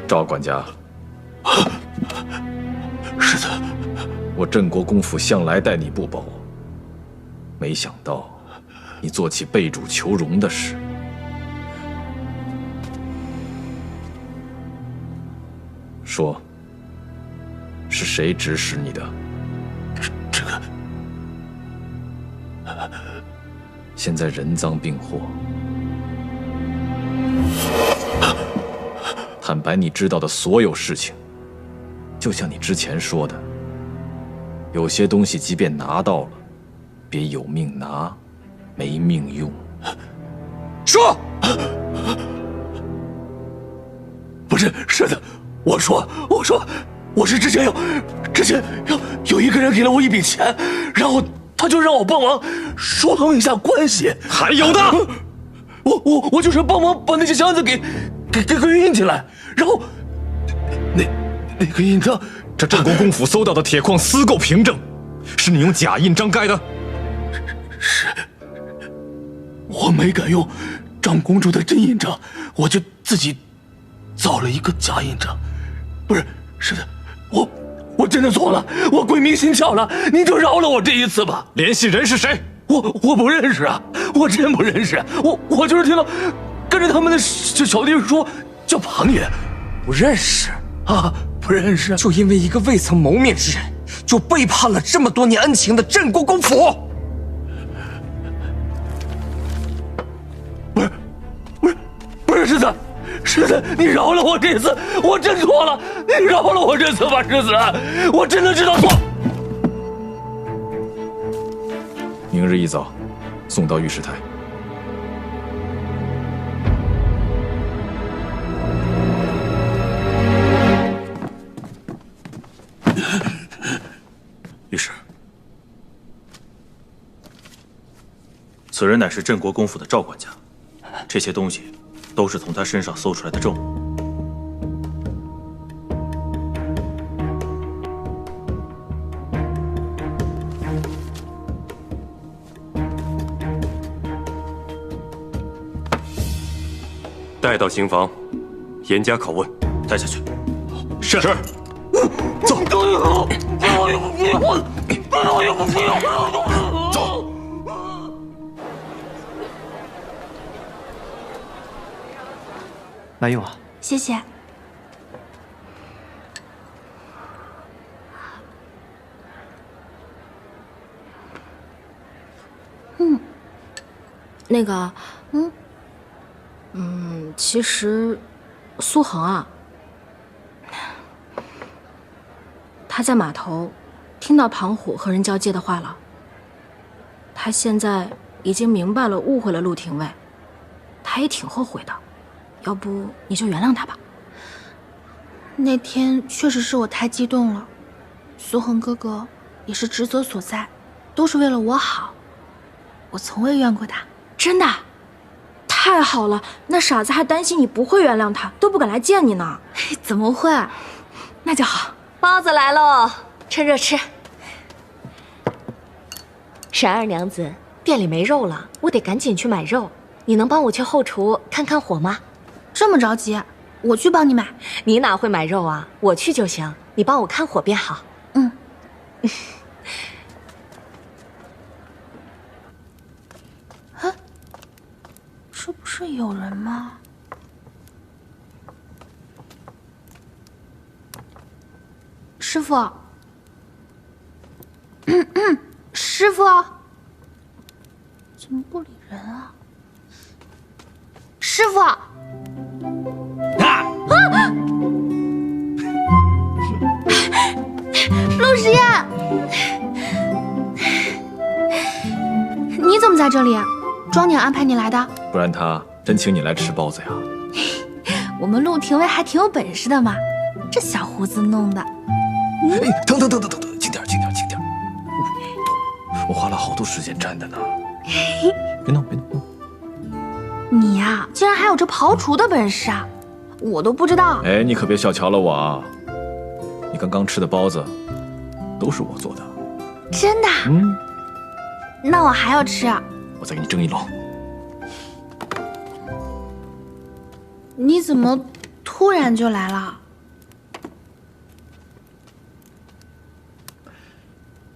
赵管家，世子，我镇国公府向来待你不薄，没想到你做起背主求荣的事。说，是谁指使你的？这个，现在人赃并获，坦白你知道的所有事情。就像你之前说的，有些东西即便拿到了，别有命拿，没命用。说，不是世子，我说，我是之前有一个人给了我一笔钱，然后他就让我帮忙疏通一下关系。还有呢，我就是帮忙把那些箱子给运进来，然后那个印章，这镇国公府搜到的铁矿私购凭证，是你用假印章盖的？是，我没敢用长公主的真印章，我就自己造了一个假印章。不是，是的，我真的错了，我鬼迷心窍了，您就饶了我这一次吧。联系人是谁？我不认识啊，我真不认识。我就是听到跟着他们的小弟说叫庞爷，不认识啊，不认识。就因为一个未曾谋面之人，就背叛了这么多年恩情的镇国公府。不是世子，你饶了我这次，我真错了，你饶了我这次吧，世子，我真的知道错。明日一早，送到御史台。御史，此人乃是镇国公府的赵管家，这些东西都是从他身上搜出来的证物。带到刑房，严加拷问。带下去。是。走。走。慢用啊。谢谢。那个，其实苏恒啊，他在码头听到庞虎和人交接的话了。他现在已经明白了，误会了陆廷尉，他也挺后悔的。要不你就原谅他吧。那天确实是我太激动了，苏恒哥哥也是职责所在，都是为了我好，我从未怨过他。真的？太好了，那傻子还担心你不会原谅他，都不敢来见你呢。怎么会？那就好。包子来喽，趁热吃。沈二娘子，店里没肉了，我得赶紧去买肉。你能帮我去后厨看看火吗？这么着急，我去帮你买。你哪会买肉啊？我去就行，你帮我看火便好。这不是有人吗？师傅，师傅，怎么不理人啊？师傅，陆时宴，你怎么在这里？庄娘安排你来的？不然他真请你来吃包子呀？我们陆廷尉还挺有本事的嘛，这小胡子弄的。等，轻点。我花了好多时间粘的呢。别弄。你呀，竟然还有这刨除的本事啊！我都不知道。哎，你可别小瞧了我啊！你刚刚吃的包子，都是我做的。真的？那我还要吃。我再给你蒸一笼。你怎么突突然就来了。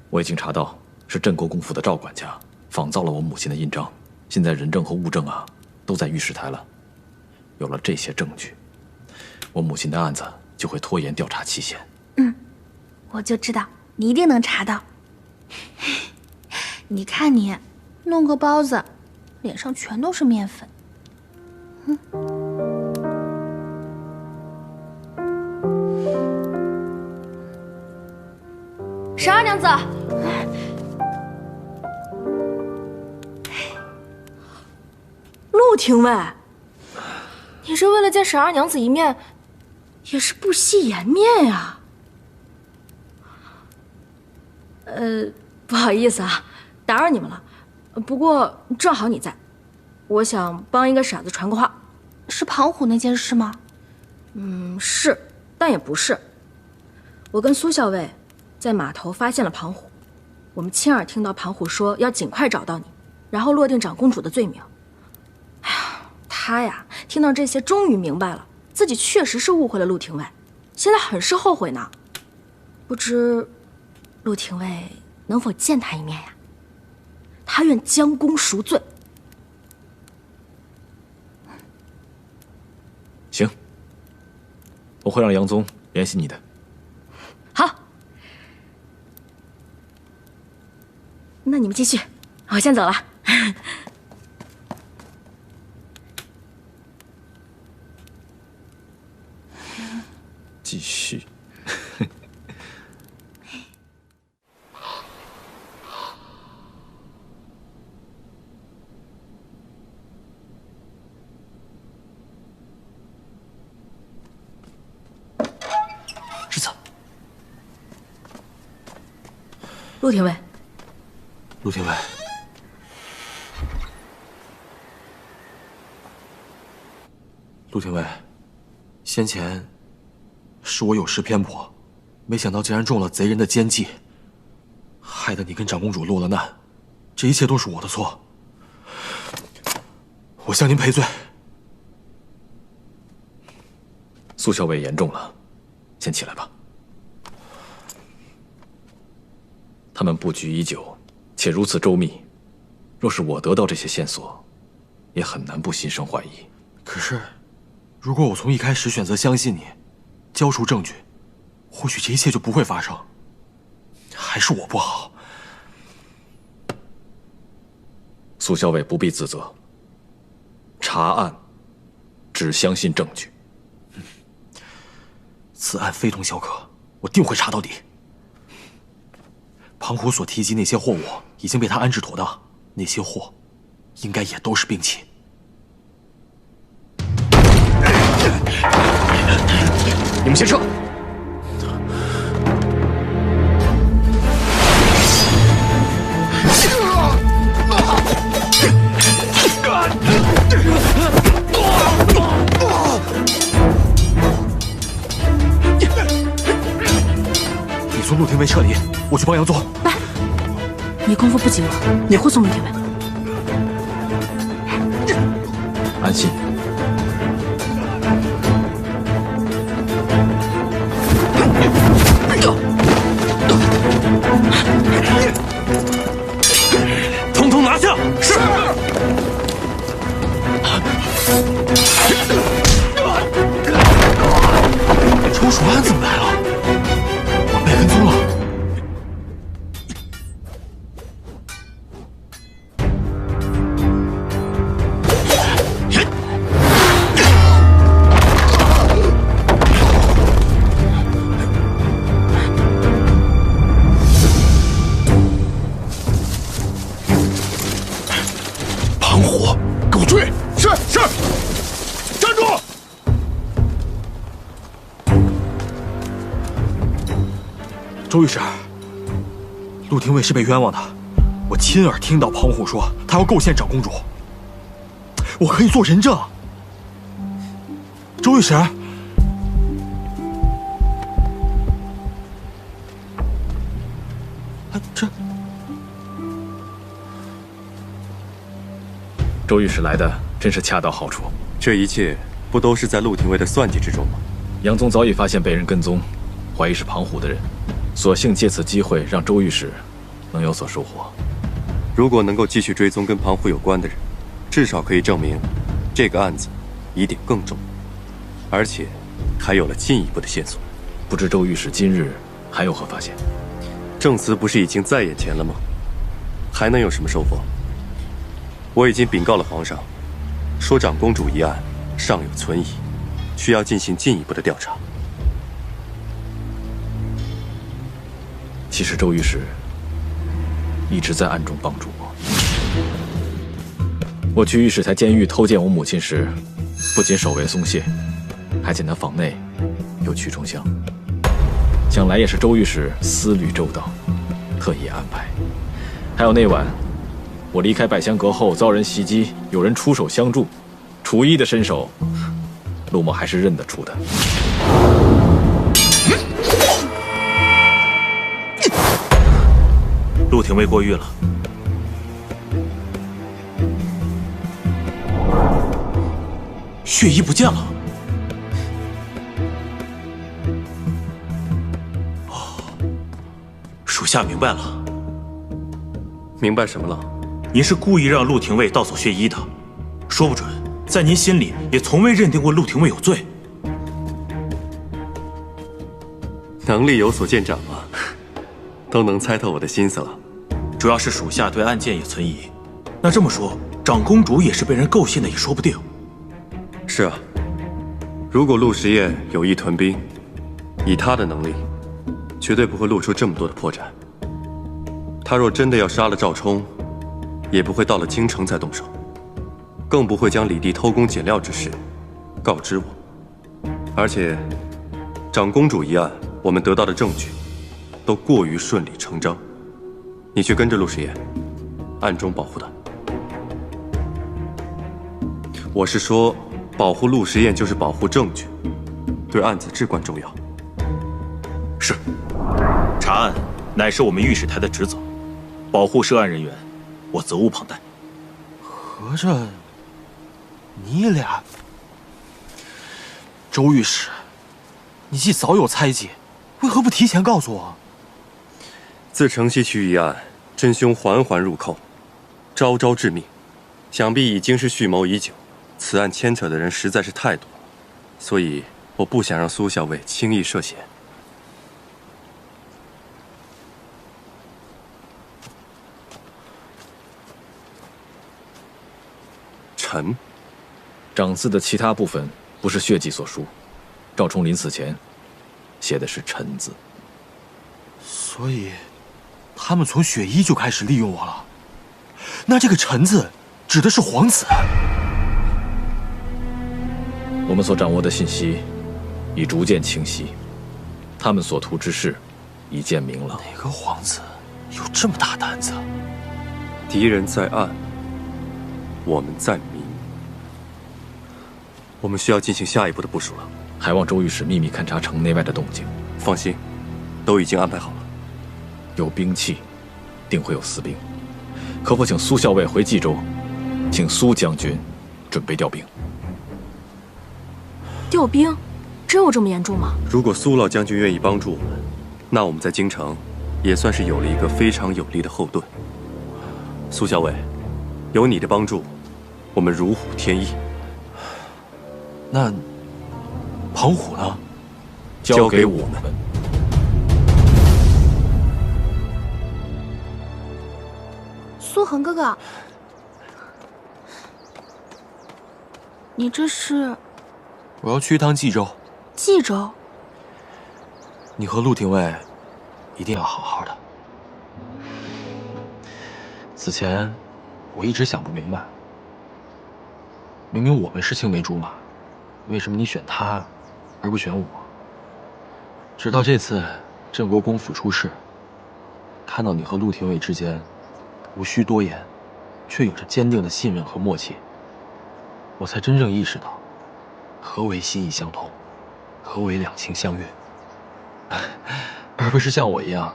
我已经查到是镇国公府的赵管家仿造了我母亲的印章，现在人证和物证啊都在御史台了。有了这些证据，我母亲的案子就会拖延调查期限。我就知道你一定能查到。你看你，弄个包子，脸上全都是面粉。十二娘子，陆廷尉，你这为了见十二娘子一面，也是不惜颜面呀。不好意思啊，打扰你们了。不过正好你在，我想帮一个傻子传个话。是庞虎那件事吗？是，但也不是。我跟苏校尉在码头发现了庞虎，我们亲耳听到庞虎说要尽快找到你，然后落定长公主的罪名。哎呀，他呀，听到这些终于明白了，自己确实是误会了陆廷尉，现在很是后悔呢。不知陆廷尉能否见他一面呀？他愿将功赎罪。行，我会让杨宗联系你的。好，那你们继续，我先走了。继续。世子，陆廷尉，陆廷尉，陆廷尉，先前是我有失偏颇，没想到竟然中了贼人的奸计，害得你跟长公主落了难，这一切都是我的错，我向您赔罪。苏校尉严重了，先起来吧。他们布局已久，且如此周密，若是我得到这些线索，也很难不心生怀疑。可是，如果我从一开始选择相信你，交出证据，或许这一切就不会发生。还是我不好。苏校尉不必自责。查案，只相信证据。此案非同小可，我定会查到底。庞虎所提及那些货物已经被他安置妥当，那些货应该也都是兵器。你们先撤。你送陆廷尉撤离，我去帮杨宗。来，你功夫不及我，你护送陆廷尉。安心。统统拿下！是。周蜀安怎么来了？我被跟踪了。庞虎，给我追！是。站住！周御史，陆廷尉是被冤枉的。我亲耳听到庞虎说他要构陷长公主，我可以做人证。周御史，这周御史来的真是恰到好处。这一切不都是在陆廷尉的算计之中吗？杨宗早已发现被人跟踪，怀疑是庞虎的人，索性借此机会让周御史能有所收获。如果能够继续追踪跟庞虎有关的人，至少可以证明这个案子疑点更重，而且还有了进一步的线索。不知周御史今日还有何发现？证词不是已经在眼前了吗？还能有什么收获？我已经禀告了皇上，说长公主一案尚有存疑，需要进行进一步的调查。其实周御史一直在暗中帮助我。我去御史台监狱偷见我母亲时，不仅手卫松懈，还见她房内有驱虫香，想来也是周御史思虑周到，特意安排。还有那晚，我离开百香阁后遭人袭击，有人出手相助，楚医的身手，陆某还是认得出的。陆廷尉过誉了。血衣不见了。属下明白了。明白什么了？您是故意让陆廷尉盗走血衣的，说不准在您心里也从未认定过陆廷尉有罪。能力有所见长嘛，都能猜透我的心思了。主要是属下对案件也存疑。那这么说，长公主也是被人构陷的，也说不定。是啊，如果陆时夜有意屯兵，以他的能力，绝对不会露出这么多的破绽。他若真的要杀了赵冲，也不会到了京城才动手，更不会将李帝偷工减料之事告知我。而且，长公主一案，我们得到的证据都过于顺理成章。你去跟着陆时夜，暗中保护他。我是说，保护陆时夜就是保护证据，对案子至关重要。是，查案乃是我们御史台的职责，保护涉案人员，我责无旁贷。合着你俩，周御史，你既早有猜忌，为何不提前告诉我？自城西区一案，真凶环环入寇，招招致命，想必已经是蓄谋已久。此案牵扯的人实在是太多了，所以我不想让苏校尉轻易涉险。臣，掌字的其他部分不是血迹所书，赵冲临死前写的是臣字。所以，他们从雪衣就开始利用我了。那这个臣字指的是皇子。我们所掌握的信息已逐渐清晰，他们所图之事已见明朗。哪个皇子有这么大胆子？敌人在暗，我们在明。我们需要进行下一步的部署了。还望周御史秘密勘察城内外的动静。放心，都已经安排好了。有兵器，定会有私兵。可否请苏校尉回冀州，请苏将军准备调兵？调兵，真有这么严重吗？如果苏老将军愿意帮助我们，那我们在京城也算是有了一个非常有力的后盾。苏校尉，有你的帮助，我们如虎添翼。那庞虎呢？交给我们。苏恒哥哥，你这是？我要去一趟冀州。冀州？你和陆廷尉一定要好好的。此前我一直想不明白，明明我们是青梅竹马，为什么你选他而不选我？直到这次镇国公府出事，看到你和陆廷尉之间无需多言，却有着坚定的信任和默契，我才真正意识到何为心意相通，何为两情相悦，而不是像我一样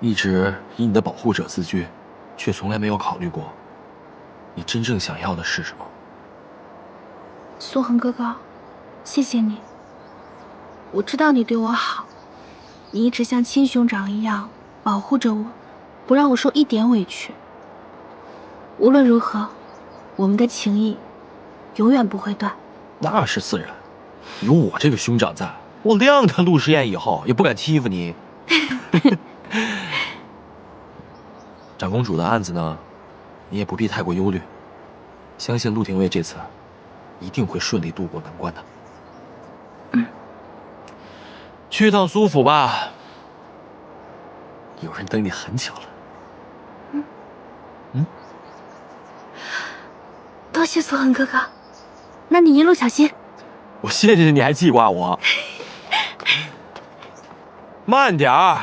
一直以你的保护者自居，却从来没有考虑过你真正想要的是什么。苏恒哥哥，谢谢你。我知道你对我好，你一直像亲兄长一样保护着我，不让我受一点委屈。无论如何，我们的情谊永远不会断。那是自然，有我这个兄长在，我谅他陆时宴以后也不敢欺负你。长公主的案子呢，你也不必太过忧虑，相信陆廷尉这次一定会顺利渡过难关的。去趟苏府吧，有人等你很久了。多谢苏恒哥哥，那你一路小心。我谢谢你还记挂我。慢点儿。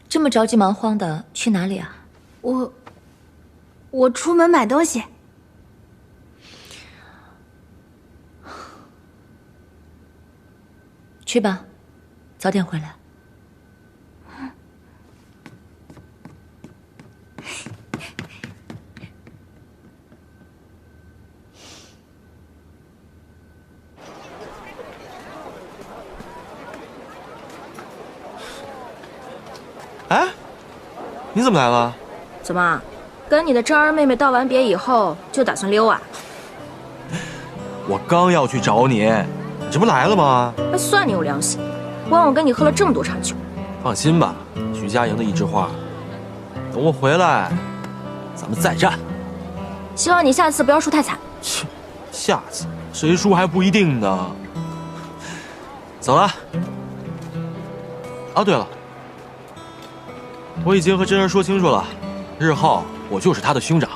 这么着急忙慌的去哪里啊？我出门买东西。去吧，早点回来。哎，你怎么来了？怎么，跟你的正儿妹妹道完别以后就打算溜啊？我刚要去找你，你这不来了吗？还算你有良心，枉我跟你喝了这么多场酒。放心吧，徐佳莹的一枝花，等我回来，咱们再战。希望你下次不要输太惨。切，下次谁输还不一定呢。走了。啊，对了，我已经和真儿说清楚了，日后我就是他的兄长，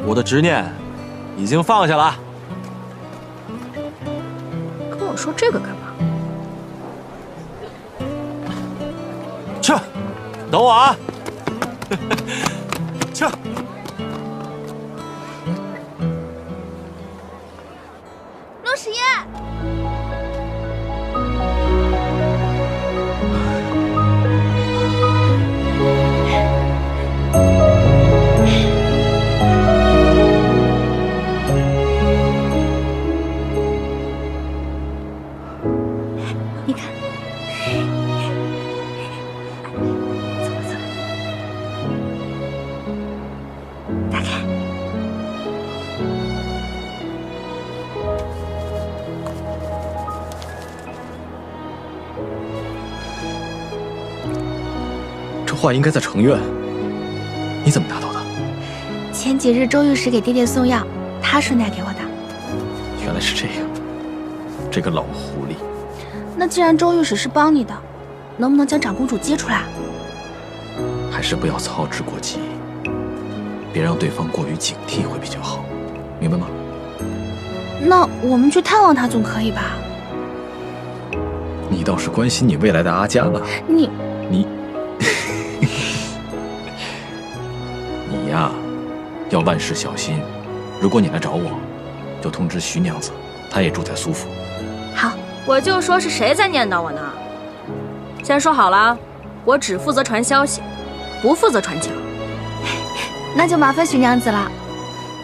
我的执念已经放下了。跟我说这个干嘛？去，等我啊！去。陆时宴，你看，走吧走吧，打开。这画应该在城院，你怎么拿到的？前几日周御史给爹爹送药，他顺带给我的。原来是这样，这个老狐狸。那既然周御史是帮你的，能不能将长公主接出来？还是不要操之过急，别让对方过于警惕会比较好，明白吗？那我们去探望他总可以吧？你倒是关心你未来的阿佳呢。你呀，要万事小心。如果你来找我，就通知徐娘子，她也住在苏府。好，我就说是谁在念叨我呢？先说好了，我只负责传消息，不负责传情。那就麻烦徐娘子了。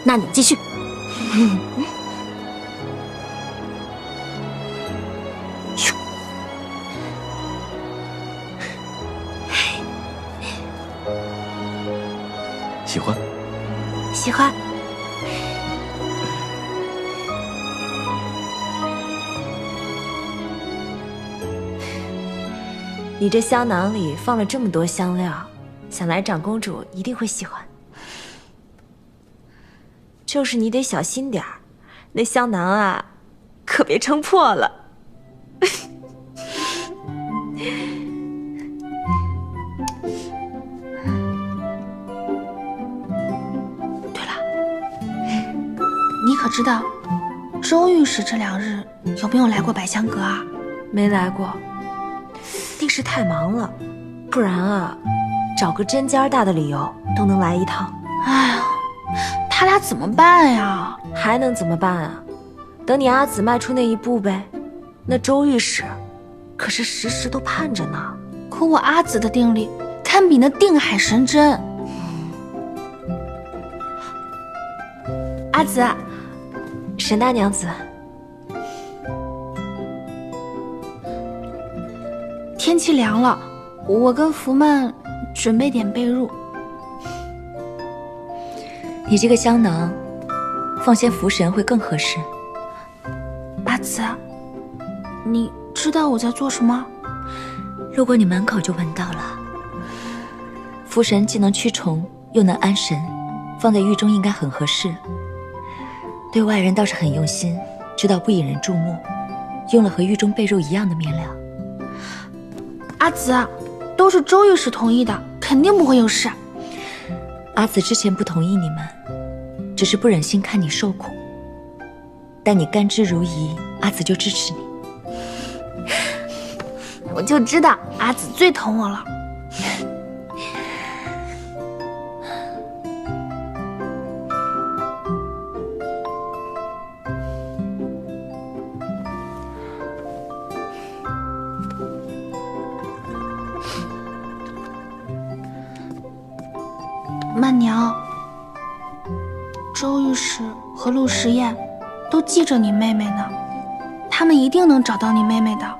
那你继续。喜欢？喜欢。你这香囊里放了这么多香料，想来长公主一定会喜欢。就是你得小心点儿，那香囊啊，可别撑破了。你可知道，周御史这2日有没有来过百香阁啊？没来过，定是太忙了，不然啊，找个针尖大的理由都能来一趟。哎呀，他俩怎么办呀？还能怎么办啊？等你阿紫迈出那一步呗。那周御史可是时时都盼着呢。可我阿紫的定力堪比那定海神针。阿紫，沈大娘子，天气凉了，我跟福曼准备点被褥。你这个香囊，放些福神会更合适。阿紫，你知道我在做什么？路过你门口就闻到了。福神既能驱虫，又能安神，放在狱中应该很合适。对外人倒是很用心，知道不引人注目，用了和狱中被褥一样的面料。阿紫，都是周御史同意的，肯定不会有事。阿紫之前不同意你们，只是不忍心看你受苦。但你甘之如饴，阿紫就支持你。我就知道阿紫最疼我了。曼娘，周御史和陆时宴都记着你妹妹呢，他们一定能找到你妹妹的。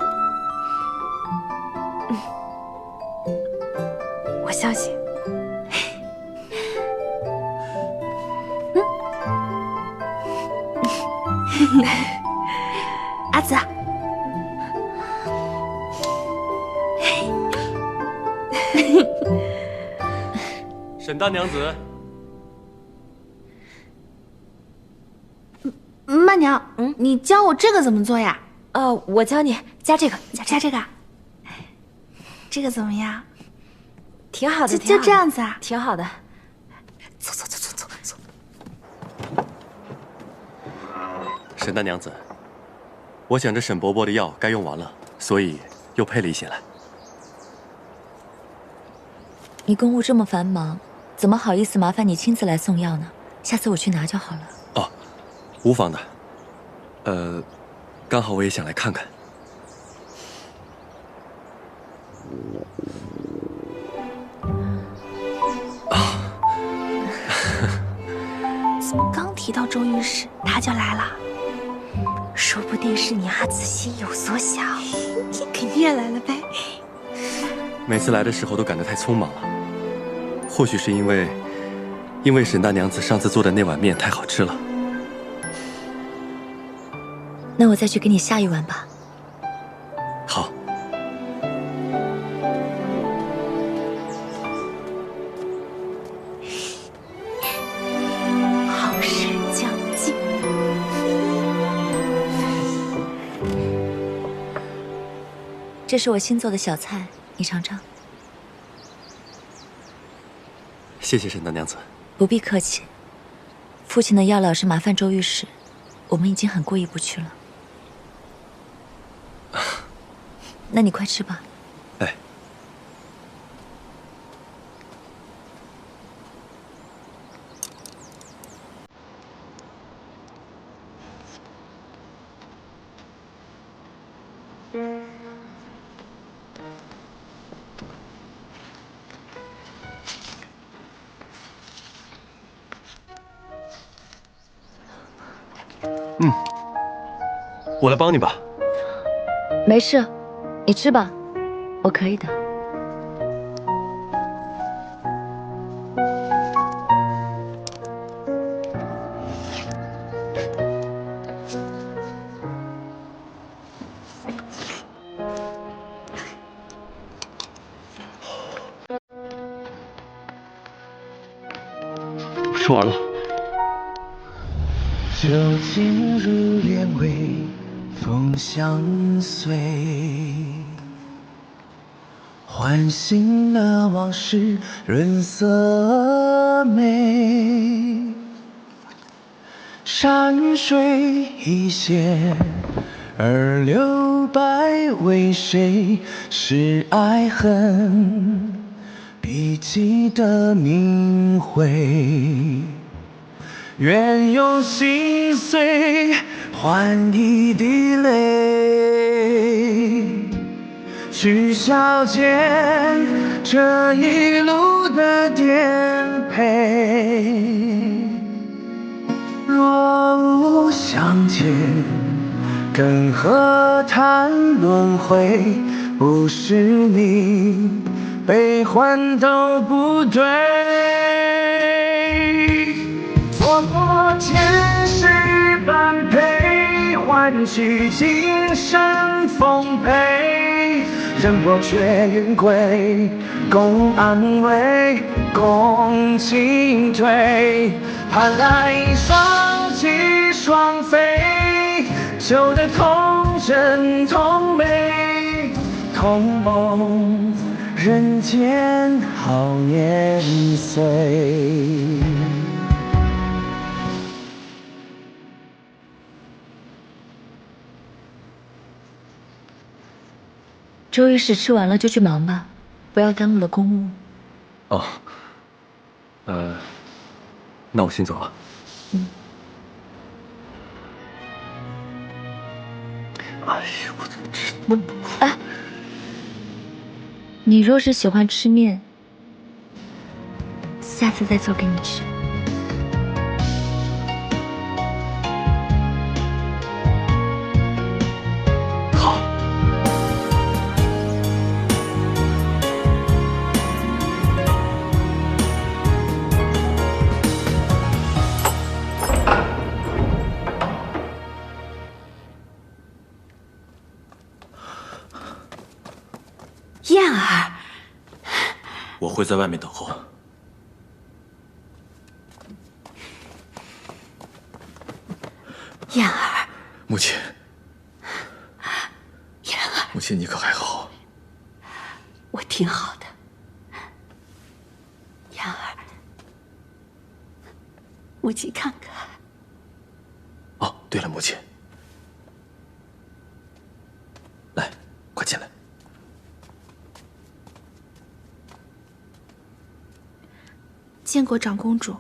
我相信。阿紫，沈大娘子，曼娘，你教我这个怎么做呀？我教你加这个，加这个，这个怎么样？挺好的，就这样子啊？挺好的。走。沈大娘子，我想着沈伯伯的药该用完了，所以又配了一些来。你公务这么繁忙，怎么好意思麻烦你亲自来送药呢？下次我去拿就好了。哦，无妨的。刚好我也想来看看。怎么刚提到周御史，他就来了？说不定是你阿紫心有所想。肯定也来了呗。每次来的时候都赶得太匆忙了，或许是因为沈大娘子上次做的那碗面太好吃了。那我再去给你下一碗吧。好。好事将近。这是我新做的小菜，你尝尝。谢谢沈大娘子。不必客气。父亲的药老是麻烦周御史，我们已经很过意不去了。那你快吃吧。哎。我来帮你吧。没事，你吃吧，我可以的。吃完了。酒尽如莲味，风相随，唤醒了往事，润色眉。山水一线，而留白为谁？是爱恨笔记的明慧。愿用心碎换一滴泪，曲小姐这一路的颠沛。若无相见，更何谈轮回？不是你，悲欢都不对。错过前世般配，换取今生奉陪。人若却云归，共安慰，共进退。盼来双栖双飞，求得同真同美，同梦人间好年岁。周医师吃完了就去忙吧，不要耽误了公务。哦，那我先走了。哎呀，哎，你若是喜欢吃面，下次再做给你吃。好。燕儿，我会在外面等候。燕儿，母亲，燕儿，母亲，你可还好？我挺好的。燕儿，母亲看看。哦，对了，母亲，来，快进来。见过长公主。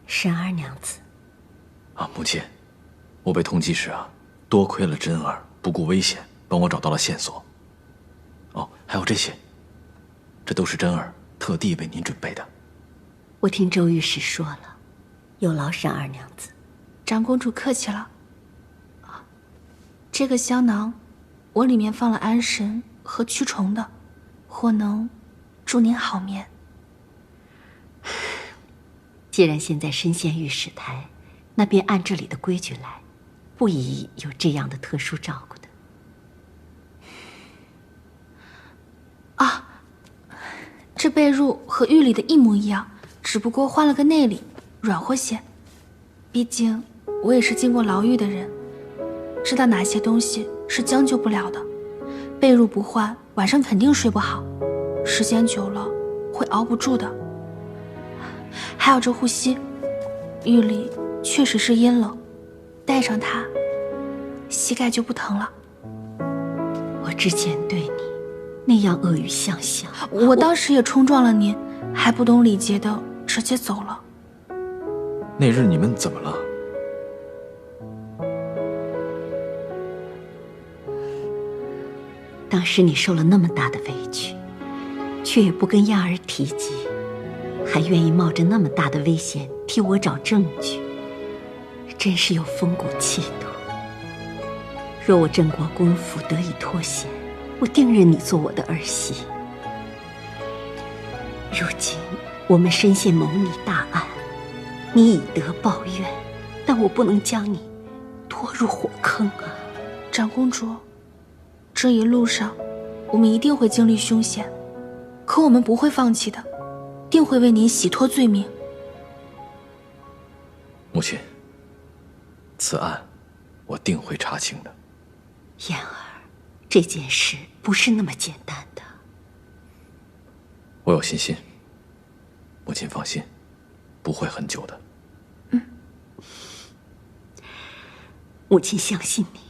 沈儿娘子。啊，母亲，我被通缉时啊，多亏了真儿不顾危险，帮我找到了线索。哦，还有这些，这都是真儿特地为您准备的。我听周御史说了，有劳沈儿娘子。长公主客气了。这个香囊，我里面放了安神和驱虫的，或能助您好眠。既然现在身陷御史台，那便按这里的规矩来，不宜有这样的特殊照顾的。啊，这被褥和狱里的一模一样，只不过换了个内里，软和些。毕竟我也是进过牢狱的人，知道哪些东西是将就不了的。被褥不换，晚上肯定睡不好，时间久了会熬不住的。还有这护膝，狱里确实是阴冷，戴上它，膝盖就不疼了。我之前对你那样恶语相向，我当时也冲撞了您，还不懂礼节的直接走了。那日你们怎么了？当时你受了那么大的委屈，却也不跟燕儿提及，还愿意冒着那么大的危险替我找证据，真是有风骨气度。若我镇国公府得以脱险，我定认你做我的儿媳。如今我们深陷谋逆大案，你以德报怨，但我不能将你拖入火坑啊！长公主，这一路上我们一定会经历凶险，可我们不会放弃的，定会为您洗脱罪名。母亲，此案我定会查清的。燕儿，这件事不是那么简单的。我有信心，母亲放心，不会很久的。母亲相信你。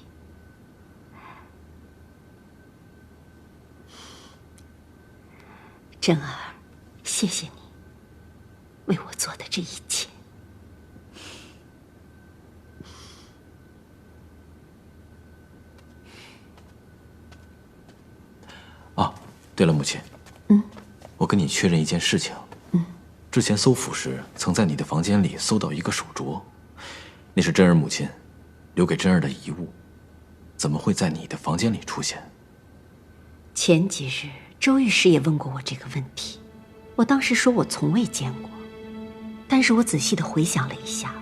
真儿，谢谢你为我做的这一切。对了，母亲，我跟你确认一件事情。之前搜府时，曾在你的房间里搜到一个手镯，那是真儿母亲留给真儿的遗物，怎么会在你的房间里出现？前几日周御史也问过我这个问题，我当时说我从未见过，但是我仔细地回想了一下，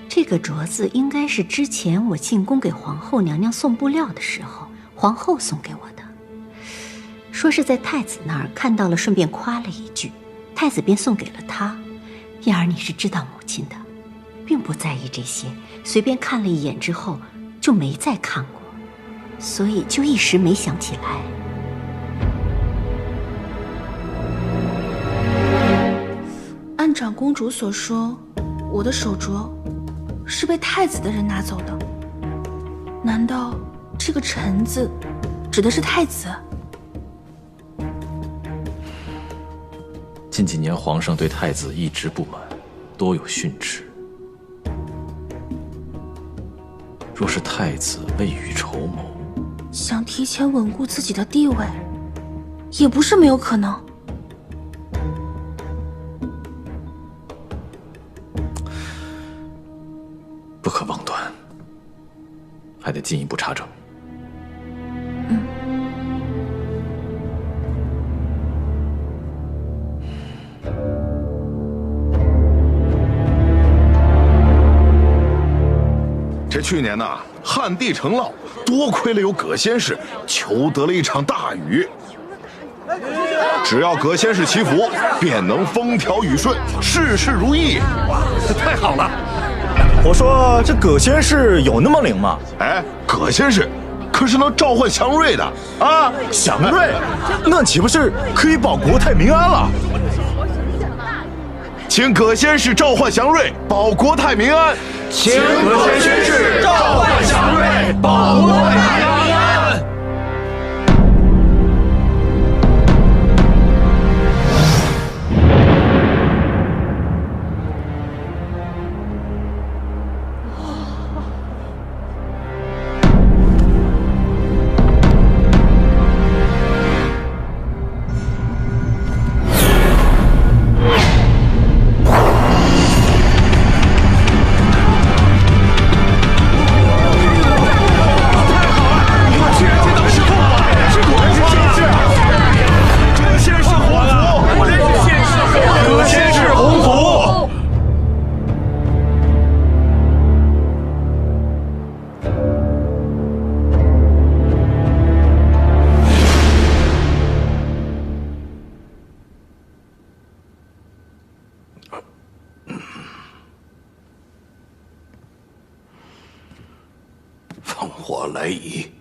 这个镯子应该是之前我进宫给皇后娘娘送布料的时候，皇后送给我的，说是在太子那儿看到了，顺便夸了一句，太子便送给了她。燕儿，你是知道母亲的，并不在意这些，随便看了一眼之后就没再看过，所以就一时没想起来。按长公主所说，我的手镯是被太子的人拿走的，难道这个臣字指的是太子？近几年皇上对太子一直不满，多有训斥。若是太子未雨绸缪，想提前稳固自己的地位，也不是没有可能。不可妄断，还得进一步查证。这去年呐，旱地成涝，多亏了有葛先生求得了一场大雨。只要葛先生祈福，便能风调雨顺，事事如意。太好了！我说这葛先生有那么灵吗？哎，葛先生可是能召唤祥瑞的啊！祥瑞，那岂不是可以保国泰民安了？请葛先生召唤祥瑞，保国泰民安。请葛先生召唤祥瑞，保国泰民安。放火来矣！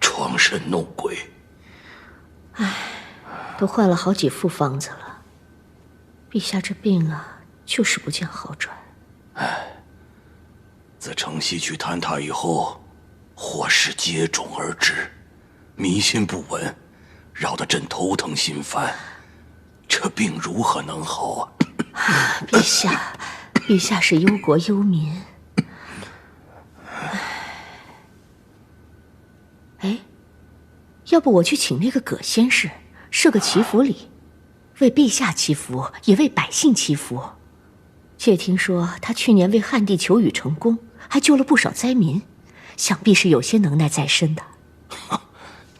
装神弄鬼。唉，都换了好几副方子了，陛下这病啊，就是不见好转。自承曦去探他以后，祸事接踵而至，民心不稳，扰得朕头疼心烦。这病如何能好啊？陛下是忧国忧民。哎，要不我去请那个葛先生设个祈福礼，为陛下祈福，也为百姓祈福。且听说他去年为旱地求雨成功，还救了不少灾民，想必是有些能耐在身的。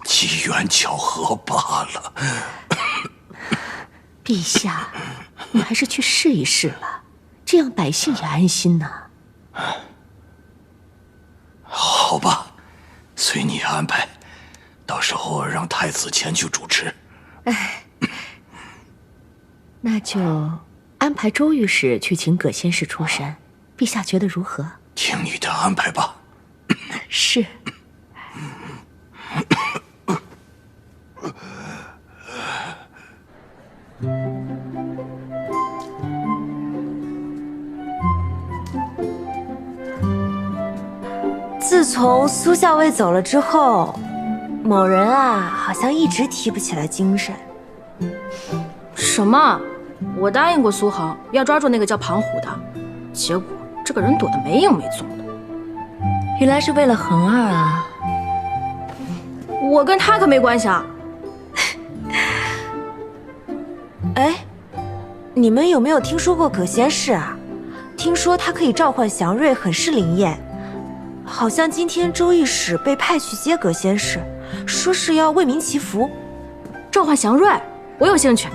机缘巧合罢了。陛下，你还是去试一试吧，这样百姓也安心呐。好吧，随你安排，到时候让太子前去主持。那就安排周御史去请葛先生出山，陛下觉得如何？听你的安排吧。是。自从苏校尉走了之后，某人啊，好像一直提不起来精神。什么？我答应过苏豪要抓住那个叫庞虎的，结果这个人躲得没影没踪的。原来是为了恒儿啊！我跟他可没关系啊。哎，你们有没有听说过葛仙氏啊？听说她可以召唤祥瑞，很是灵验。好像今天周御史被派去接葛仙氏，说是要为民祈福。召唤祥瑞，我有兴趣。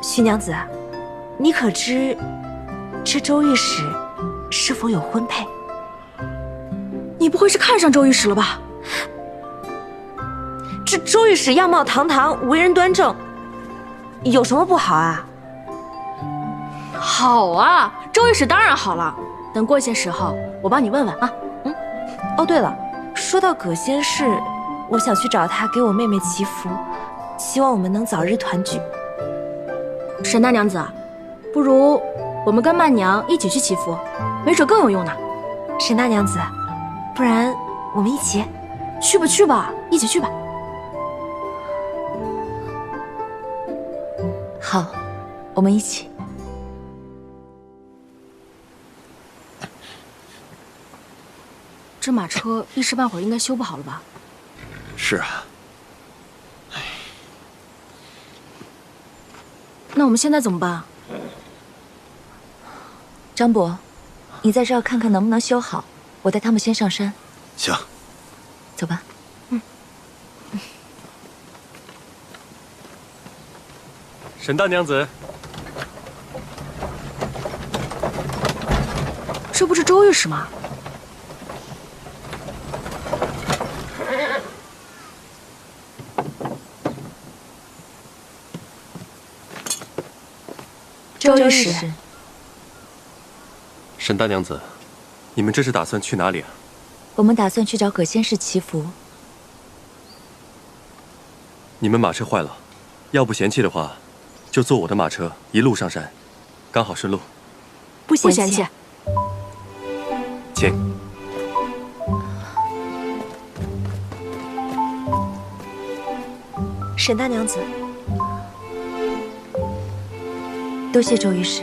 徐娘子，你可知这周御史是否有婚配？你不会是看上周御史了吧？这周御史样貌堂堂，为人端正，有什么不好啊？好啊，周御史当然好了。等过些时候，我帮你问问啊。哦，对了，说到葛仙氏，我想去找她给我妹妹祈福，希望我们能早日团聚。沈大娘子，不如我们跟曼娘一起去祈福，没准更有用呢。沈大娘子，不然我们一起去吧，去吧，一起去吧。好，我们一起。这马车一时半会儿应该修不好了吧？是啊。那我们现在怎么办？张伯，你在这儿看看能不能修好，我带他们先上山。行，走吧。沈大娘子，这不是周御史吗？周御史，沈大娘子，你们这是打算去哪里啊？我们打算去找葛仙氏祈福。你们马车坏了，要不嫌弃的话，就坐我的马车一路上山，刚好顺路。不嫌弃。请。沈大娘子，多谢周御史。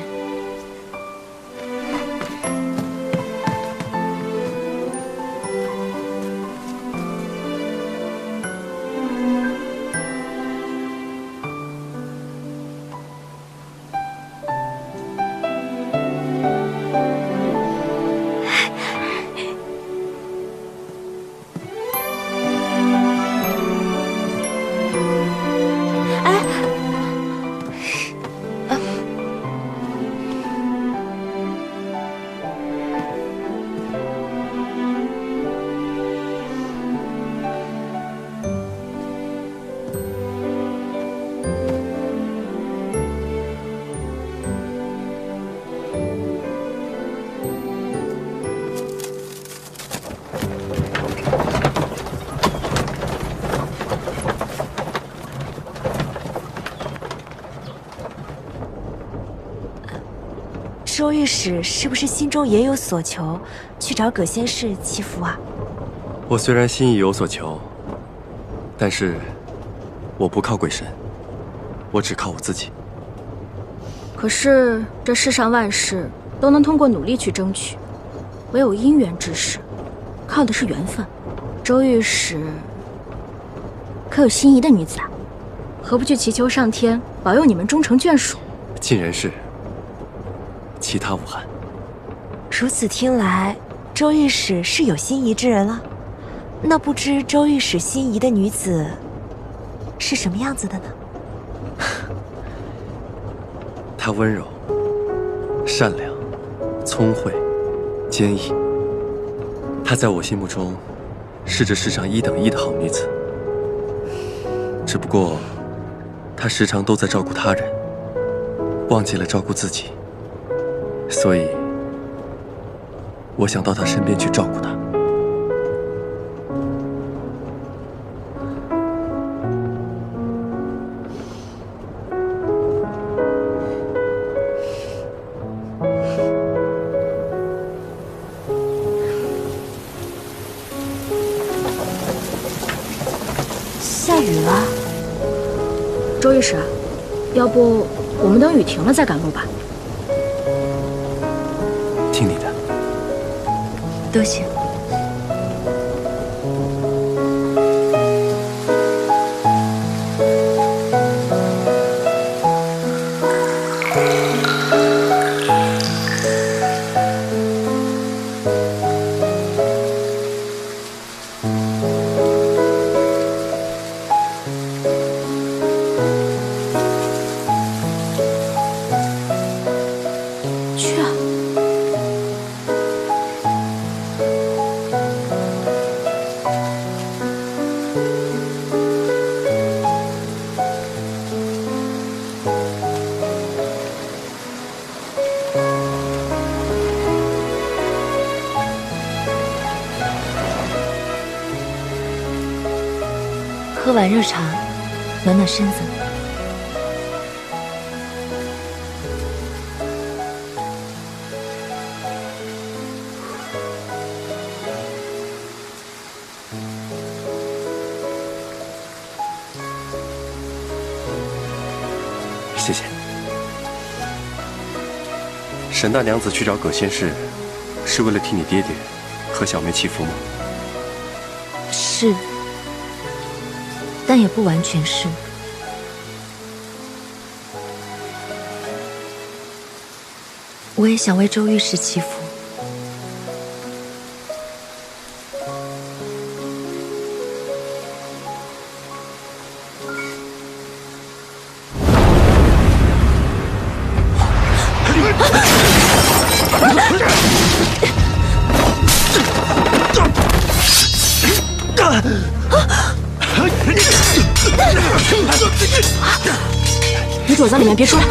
周御史是不是心中也有所求，去找葛仙氏祈福啊？我虽然心意有所求，但是我不靠鬼神，我只靠我自己。可是这世上万事都能通过努力去争取，唯有姻缘之事，靠的是缘分。周御史可有心仪的女子啊？何不去祈求上天保佑你们终成眷属？尽人事，其他无憾。如此听来，周御史是有心仪之人了。那不知周御史心仪的女子是什么样子的呢？她温柔、善良、聪慧、坚毅。她在我心目中是这世上1等1的好女子。只不过，她时常都在照顾他人，忘记了照顾自己。所以，我想到她身边去照顾她。下雨了。周御史，要不我们等雨停了再赶路吧？停多谢。去啊！喝碗热茶，暖暖身子。谢谢。沈大娘子去找葛仙氏，是为了替你爹爹和小妹祈福吗？是，但也不完全是。我也想为周御史祈福。你躲在里面，别出来。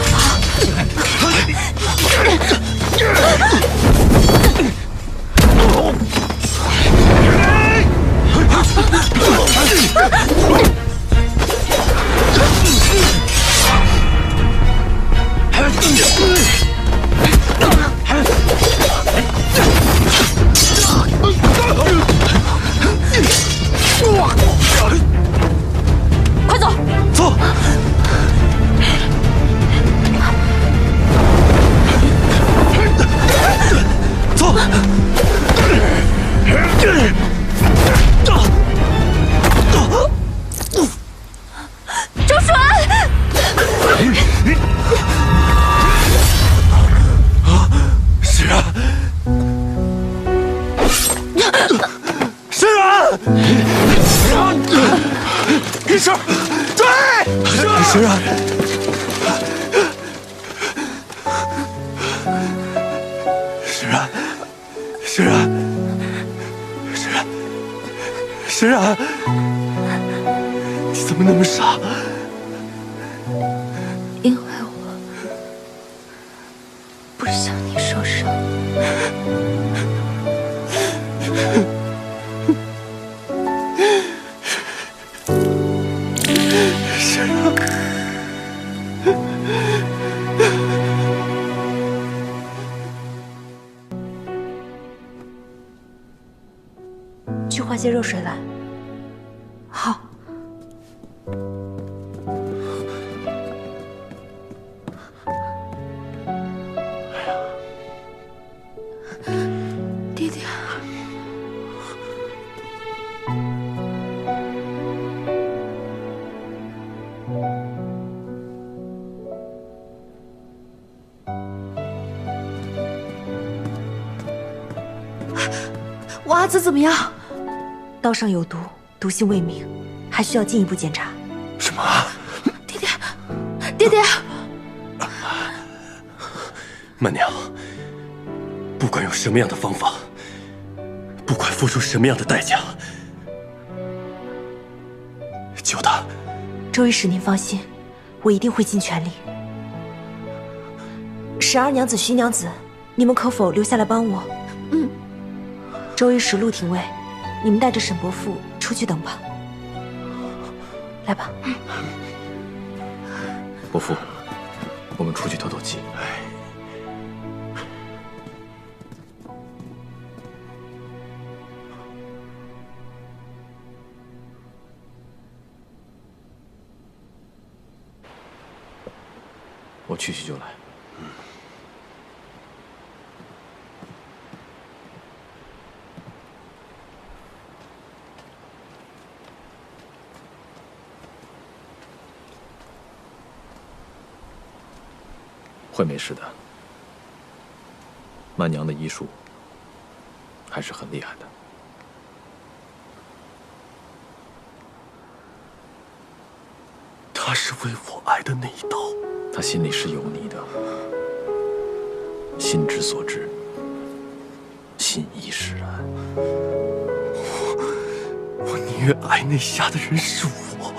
快走！走！走！周爽！是啊，是啊，医生，追！是啊，是啊，是啊，是啊，是啊，你怎么那么傻？因为我不想你受伤。是啊。去换些热水来。好。爹爹，我阿紫怎么样？刀上有毒，毒性未明，还需要进一步检查。什么？爹爹，爹爹！曼娘，不管用什么样的方法，不管付出什么样的代价，救他。周御史，您放心，我一定会尽全力。沈二娘子、徐娘子，你们可否留下来帮我？嗯。周御史、陆廷尉，你们带着沈伯父出去等吧。来吧。伯父，我们出去透透气。我去就来。会没事的。曼娘的医术还是很厉害的。他是为我挨的那一刀，他心里是有你的，心之所至，心亦释然。我宁愿挨那下的人是我。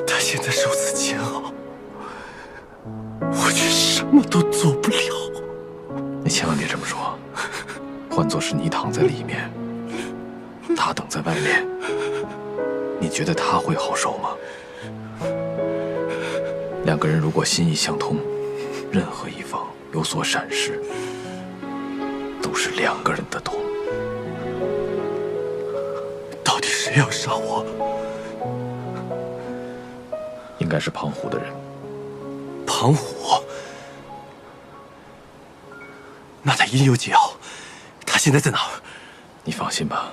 他现在受此煎熬，我却什么都做不了。你千万别这么说，换作是你躺在里面，他等在外面，你觉得他会好受吗？两个人如果心意相通，任何一方有所闪失，都是两个人的痛。到底谁要杀我？应该是庞虎的人。庞虎？那他一定有解药。他现在在哪儿？你放心吧，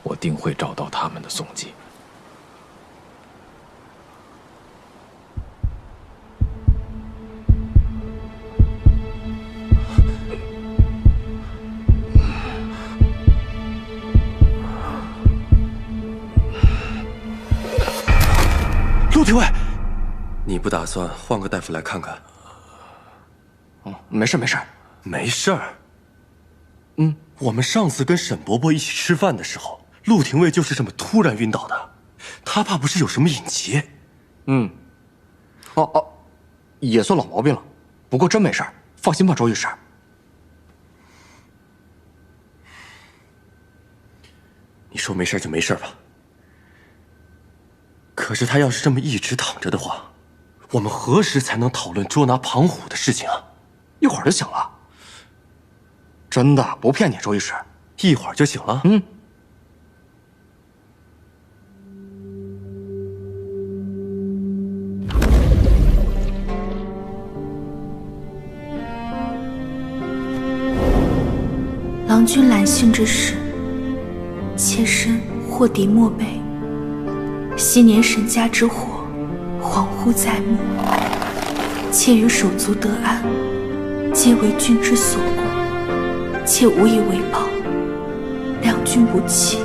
我定会找到他们的踪迹。陆廷尉，你不打算换个大夫来看看？没事没事没事儿。我们上次跟沈伯伯一起吃饭的时候，陆廷尉就是这么突然晕倒的，他怕不是有什么隐疾。也算老毛病了，不过真没事，放心吧，周御史。你说没事就没事吧。可是他要是这么一直躺着的话，我们何时才能讨论捉拿庞虎的事情啊？一会儿就醒了。真的不骗你，周御史，一会儿就醒了。郎君揽幸之时，妾身祸敌莫备。昔年沈家之祸，恍惚在目。妾与手足得安，皆为君之所过。妾无以为报，谅君不弃。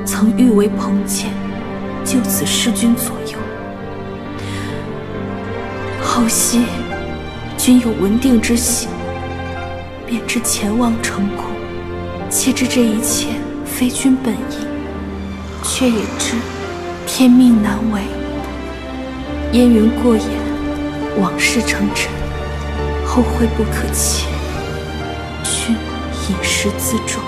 曾欲为彭简，就此弑君左右。后夕君有稳定之喜，便知前往成功。妾知这一切非君本意，却也知天命难违。烟云过眼，往事成尘，后悔不可期。君饮食自重。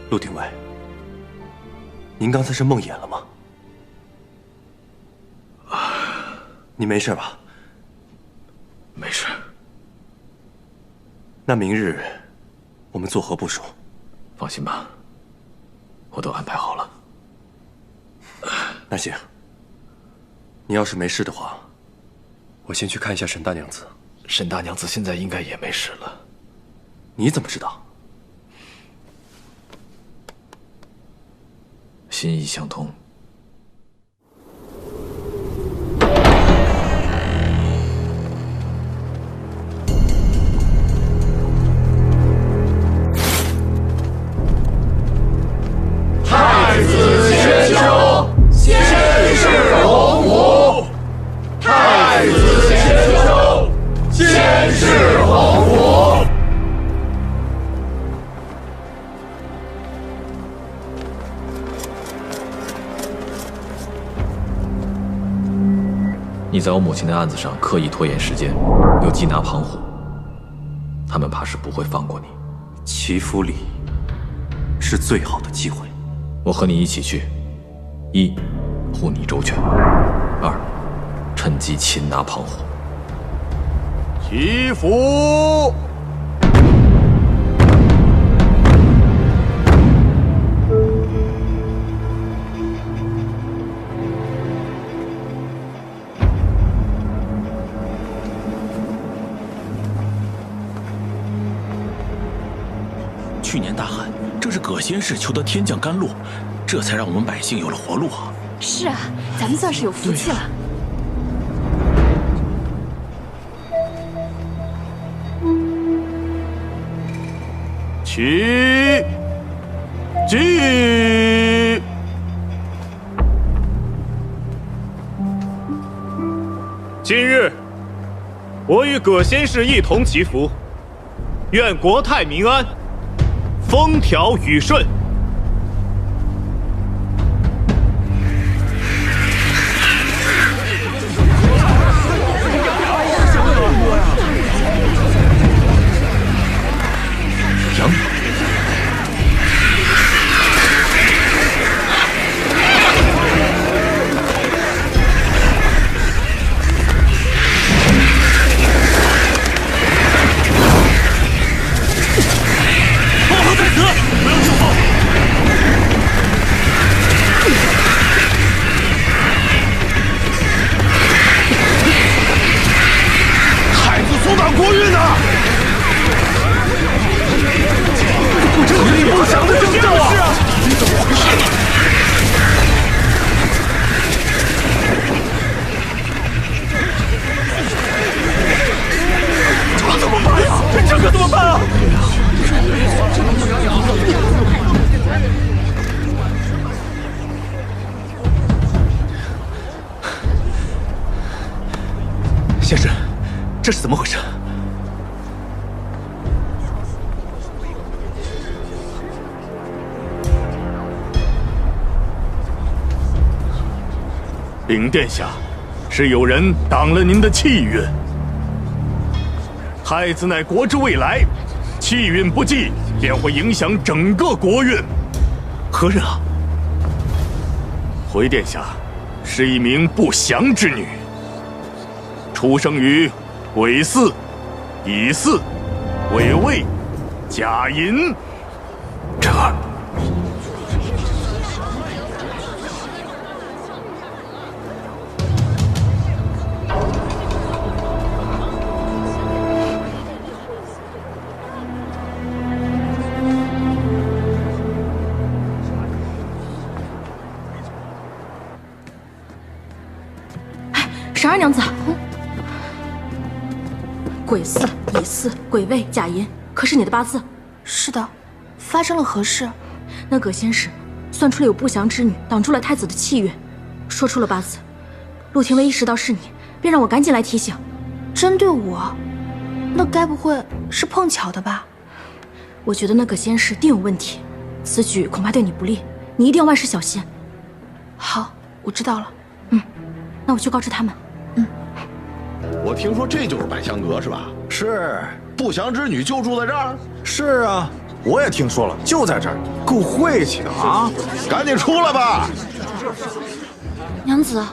陆廷尉，您刚才是梦魇了吗？你没事吧？没事。那明日我们作何部署？放心吧，我都安排好了。那行，你要是没事的话，我先去看一下沈大娘子。沈大娘子现在应该也没事了。你怎么知道？心意相通。太子千秋，先世鸿福。太子千秋，先世鸿福。你在我母亲的案子上刻意拖延时间，又缉拿庞虎，他们怕是不会放过你。祈福礼是最好的机会。我和你一起去：一，护你周全；二，趁机擒拿庞虎。祈福。去年大旱，正是葛仙氏求得天降甘露，这才让我们百姓有了活路啊！是啊，咱们算是有福气了。起祭！今日，我与葛仙氏一同祈福，愿国泰民安，风调雨顺。杨。阻挡国运啊！这是你不祥的征兆啊！你怎么回事？这怎么办呀？这可怎么办啊？先生，这是怎么回事？禀殿下，是有人挡了您的气运。太子乃国之未来，气运不济，便会影响整个国运。何人啊？回殿下，是一名不祥之女，出生于癸巳、乙巳、癸未、甲寅。这个。十二娘子，癸巳、乙巳、癸未、甲寅，可是你的八字？是的，发生了何事？那葛仙氏算出了有不祥之女挡住了太子的气运，说出了八字。陆廷尉意识到是你，便让我赶紧来提醒。针对我？那该不会是碰巧的吧？我觉得那葛仙氏定有问题，此举恐怕对你不利，你一定要万事小心。好，我知道了。那我去告知他们。我听说这就是百香阁是吧？是，不祥之女就住在这儿。是啊，我也听说了，就在这儿，够晦气的啊！赶紧出来吧！娘子，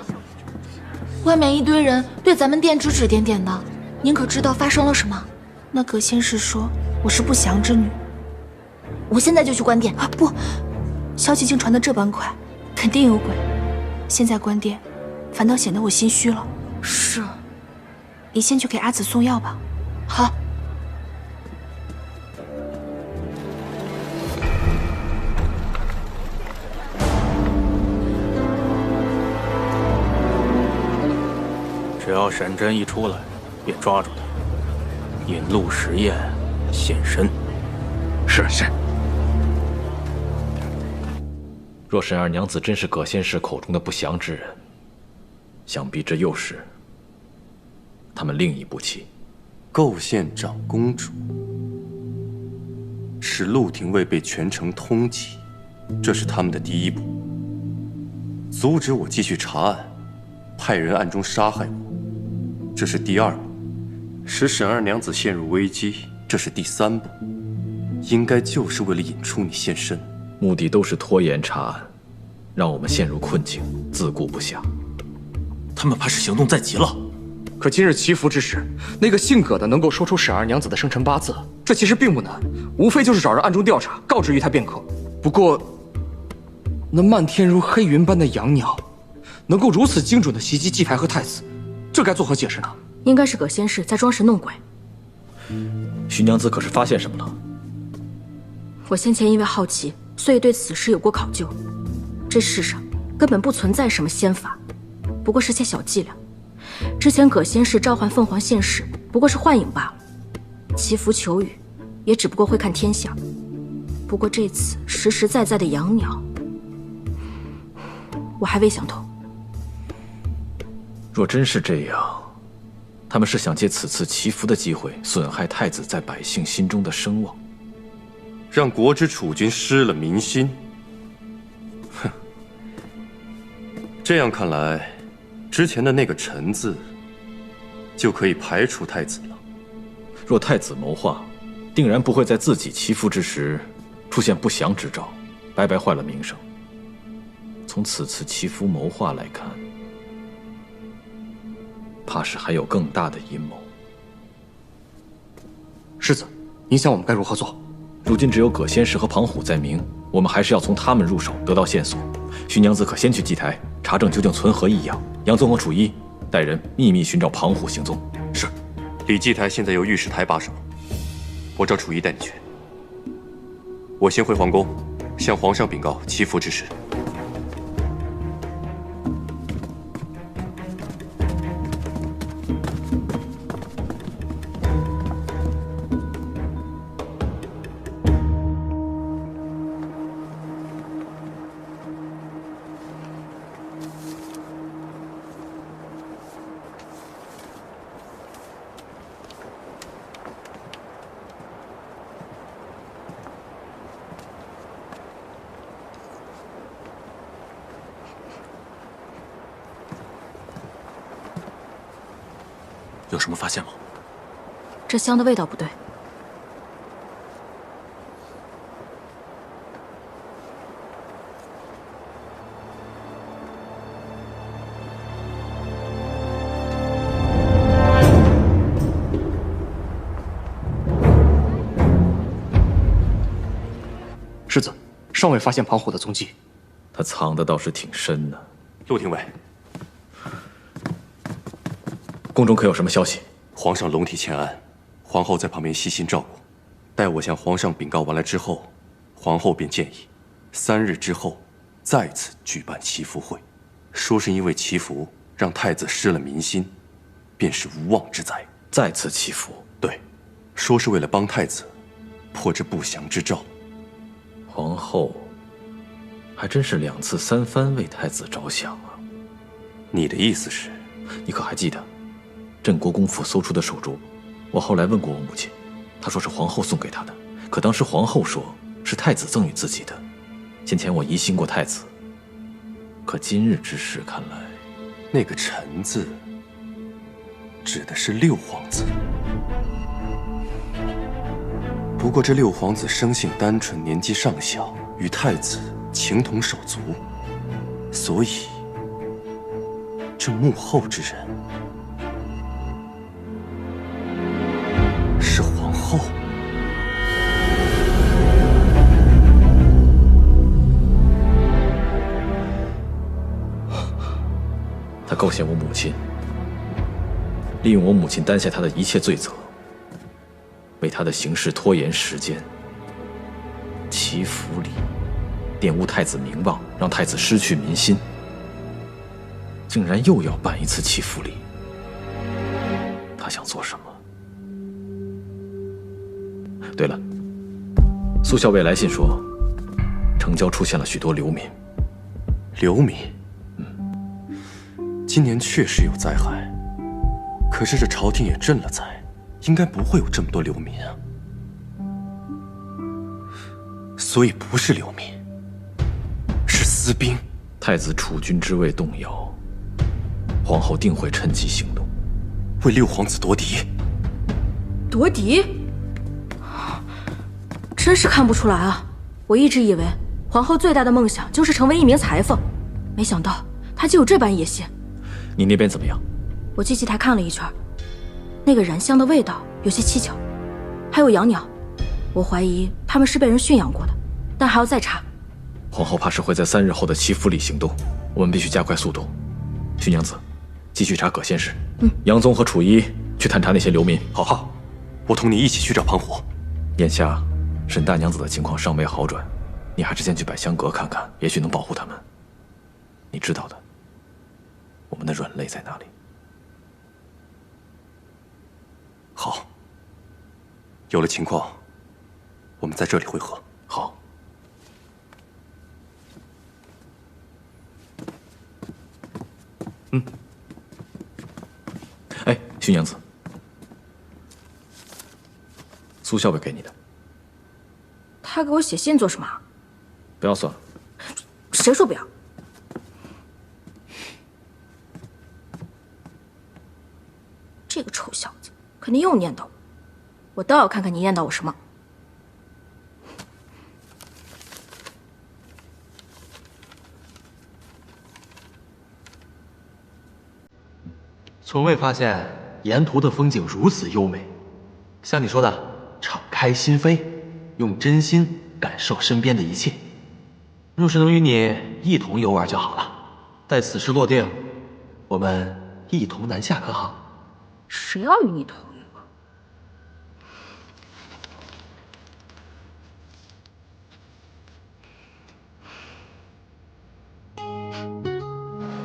外面一堆人对咱们店指指点点的，您可知道发生了什么？那葛仙氏说我是不祥之女，我现在就去关店啊！不，消息竟传得这般快，肯定有鬼。现在关店，反倒显得我心虚了。是，你先去给阿紫送药吧。好。只要沈真一出来，便抓住他，引陆时宴现身。是。若沈二娘子真是葛仙氏口中的不祥之人，想必这又是他们另一步棋。构陷长公主，使陆廷尉被全城通缉，这是他们的第一步。阻止我继续查案，派人暗中杀害我，这是第二步。使沈二娘子陷入危机，这是第三步。应该就是为了引出你现身。目的都是拖延查案，让我们陷入困境，自顾不暇。他们怕是行动在即了。可今日祈福之时，那个姓葛的能够说出沈二娘子的生辰八字，这其实并不难，无非就是找人暗中调查，告知于他便可。不过，那漫天如黑云般的阳鸟，能够如此精准的袭击祭台和太子，这该作何解释呢？应该是葛仙氏在装神弄鬼。徐娘子可是发现什么了？我先前因为好奇，所以对此事有过考究。这世上根本不存在什么仙法，不过是些小伎俩。之前葛仙氏召唤凤凰现世，不过是幻影罢了。祈福求雨，也只不过会看天象。不过这次实实在在的养鸟，我还未想通。若真是这样，他们是想借此次祈福的机会，损害太子在百姓心中的声望，让国之储君失了民心。哼，这样看来，之前的那个臣字就可以排除太子了。若太子谋划，定然不会在自己祈福之时出现不祥之兆，白白坏了名声。从此次祈福谋划来看，怕是还有更大的阴谋。世子，您想我们该如何做？如今只有葛仙氏和庞虎在明，我们还是要从他们入手，得到线索。徐娘子可先去祭台查证究竟存何异样。杨宗和楚一带人秘密寻找庞虎行踪。是。李祭台现在由御史台把守，我找楚一带你去。我先回皇宫，向皇上禀告祈福之事。有什么发现吗？这香的味道不对。世子，尚未发现庞虎的踪迹。他藏的倒是挺深呢。陆廷尉，宫中可有什么消息？皇上龙体欠安，皇后在旁边悉心照顾。待我向皇上禀告完了之后，皇后便建议3日之后再次举办祈福会，说是因为祈福让太子失了民心，便是无妄之灾。再次祈福？对，说是为了帮太子破这不祥之兆。皇后还真是2次3番为太子着想啊。你的意思是？你可还记得镇国公府搜出的手镯？我后来问过我母亲，她说是皇后送给她的，可当时皇后说是太子赠予自己的。先前我疑心过太子，可今日之事看来，那个臣字指的是六皇子。不过这六皇子生性单纯，年纪尚小，与太子情同手足，所以这幕后之人是皇后。他构陷我母亲，利用我母亲担下他的一切罪责，为他的行事拖延时间。祈福礼玷污太子名望，让太子失去民心，竟然又要办一次祈福礼。他想做什么？对了，苏校尉来信说，城郊出现了许多流民。流民？今年确实有灾害，可是这朝廷也赈了灾，应该不会有这么多流民啊。所以不是流民，是私兵。太子储君之位动摇，皇后定会趁机行动，为六皇子夺嫡。夺嫡？真是看不出来啊！我一直以为皇后最大的梦想就是成为一名裁缝，没想到她竟有这般野心。你那边怎么样？我去祭台看了一圈，那个燃香的味道有些蹊跷，还有养鸟，我怀疑他们是被人驯养过的，但还要再查。皇后怕是会在3日后的祈福里行动，我们必须加快速度。徐娘子，继续查葛仙氏。杨宗和楚一去探查那些流民。好，我同你一起去找庞虎。眼下，沈大娘子的情况尚未好转，你还是先去百香阁看看，也许能保护他们。你知道的，我们的软肋在哪里。好，有了情况，我们在这里会合。好。哎，徐娘子，苏校尉给你的。他给我写信做什么？不要算了。谁说不要？这个臭小子肯定又念叨我，我倒要看看你念叨我什么。从未发现沿途的风景如此优美，像你说的，敞开心扉，用真心感受身边的一切。若是能与你一同游玩就好了。待此事落定，我们一同南下，可好？谁要与你同游？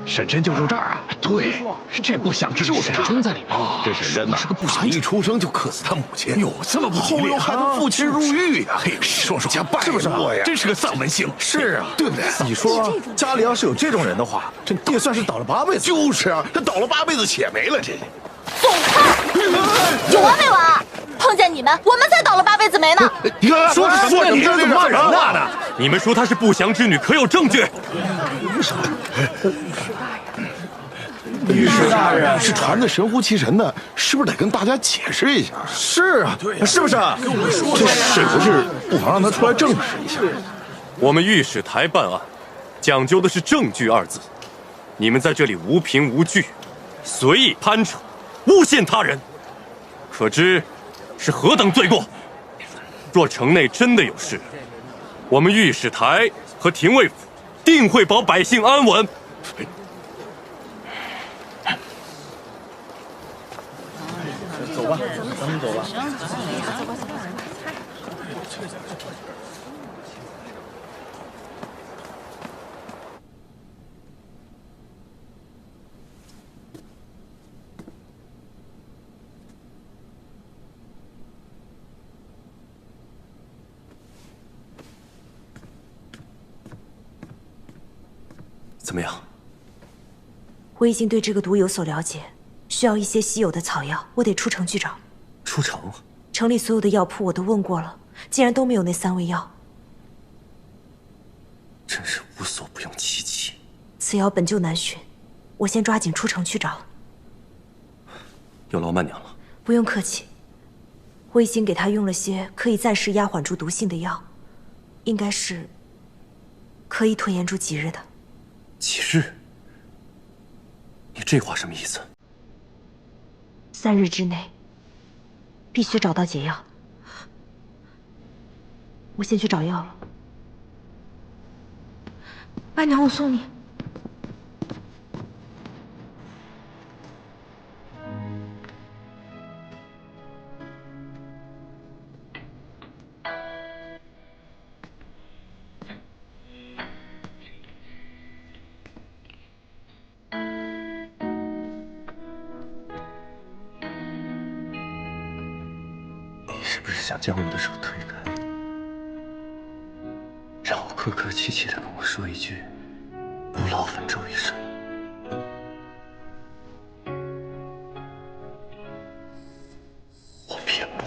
沈真就住这儿啊？对，这不祥之女，沈真在里面。这沈真呐，是个不祥，一出生就克死他母亲，有这么不吉利？后又害他父亲入狱呀！嘿，说说家败是不是呀？真是个丧门星。是啊，对不对？你说家里要是有这种人的话，这也算是倒了8辈子。就是啊，这倒了8辈子血霉了，这。走开！有完没完？碰见你们，我们才倒了8辈子霉呢。你看，说是说，你这怎么骂人呢？你们说她是不祥之女，可有证据？御史大人是传的神乎其神的，是不是得跟大家解释一下？是啊，对，是不是？跟我们说，这是不是不妨让他出来证实一下？我们御史台办案，讲究的是证据2字。你们在这里无凭无据，随意攀扯，诬陷他人，可知是何等罪过？若城内真的有事，我们御史台和廷尉府定会保百姓安稳。走吧，咱们走吧。怎么样？我已经对这个毒有所了解，需要一些稀有的草药，我得出城去找。出城？城里所有的药铺我都问过了，竟然都没有那3味药。真是无所不用其极。此药本就难寻，我先抓紧出城去找。有劳曼娘了。不用客气，我已经给他用了些可以暂时压缓住毒性的药，应该是可以拖延住几日的。几日？你这话什么意思？3日之内必须找到解药。我先去找药了。伴娘，我送你。是不是想将我的手推开，让我客客气气的跟我说一句“不劳烦周医生”？我偏不。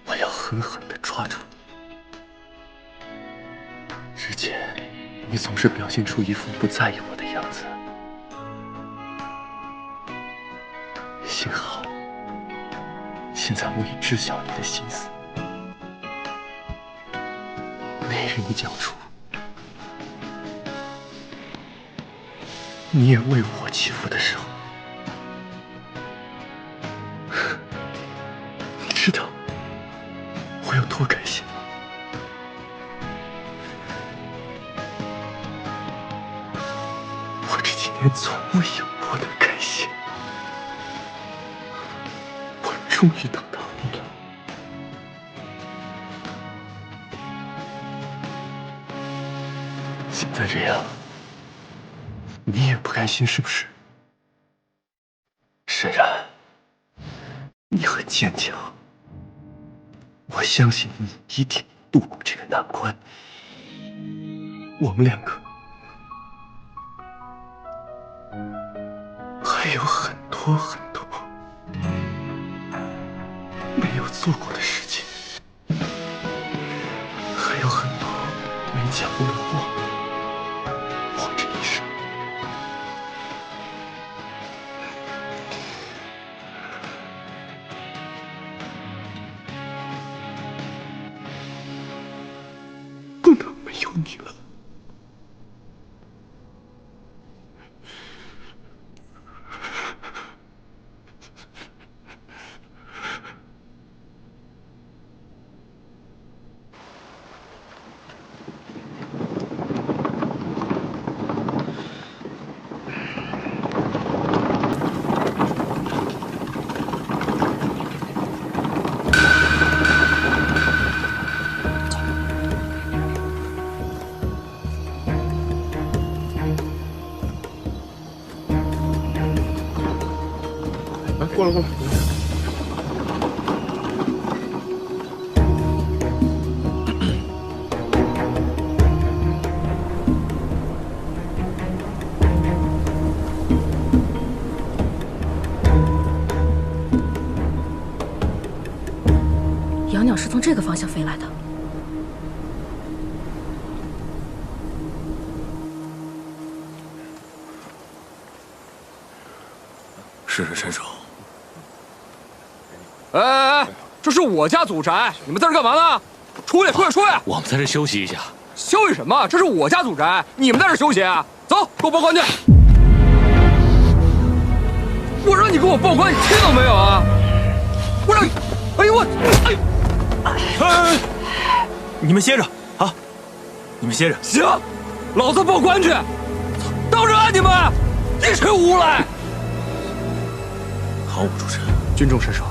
我要狠狠的抓住你。之前你总是表现出一副不在意我的样子。幸好，现在我已知晓你的心思。那日你讲出，你也为我欺负的时候，你知道我有多感谢吗？我这几年从未有过的感谢。终于等到你了。现在这样，你也不开心是不是？沈然，你很坚强，我相信你一定度过这个难关。我们两个还有很多很多没有做过的事情，还有很多没讲过的话。我这一生不能没有你了。过来。养鸟是从这个方向飞来的。是神手。哎，这是我家祖宅，你们在这干嘛呢？出来！我们在这休息一下。休息什么？这是我家祖宅，你们在这休息啊？走，给我报官去！我让你给我报官，你听到没有啊？我让你，哎呦我，哎，你们歇着啊，你们歇着。行，老子报官去，当着按你们，一群无赖！好，主持人，军中神手。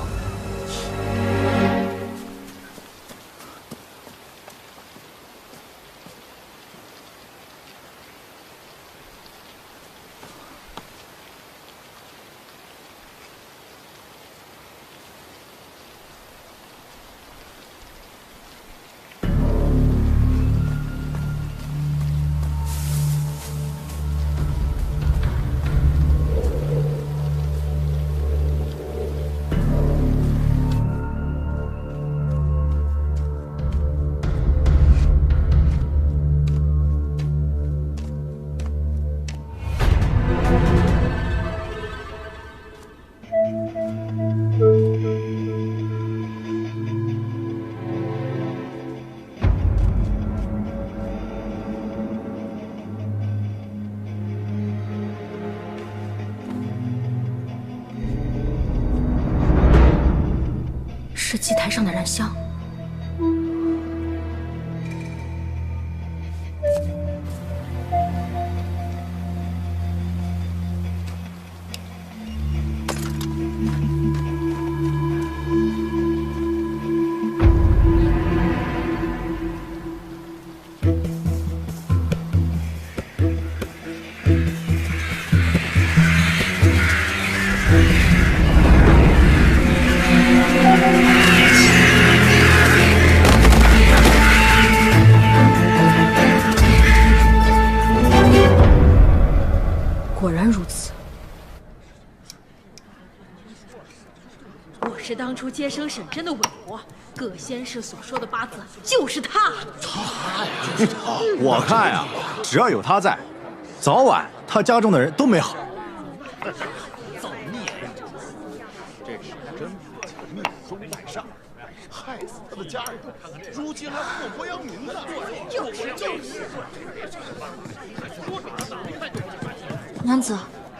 是祭台上的燃香。果然如此。我是当初接生沈真的韦伯，葛先生所说的八字就是他。我看呀，只要有他在，早晚他家中的人都没好。造孽！这是真命中带煞，害死他的家人，如今还祸国殃民呢。就是。娘子，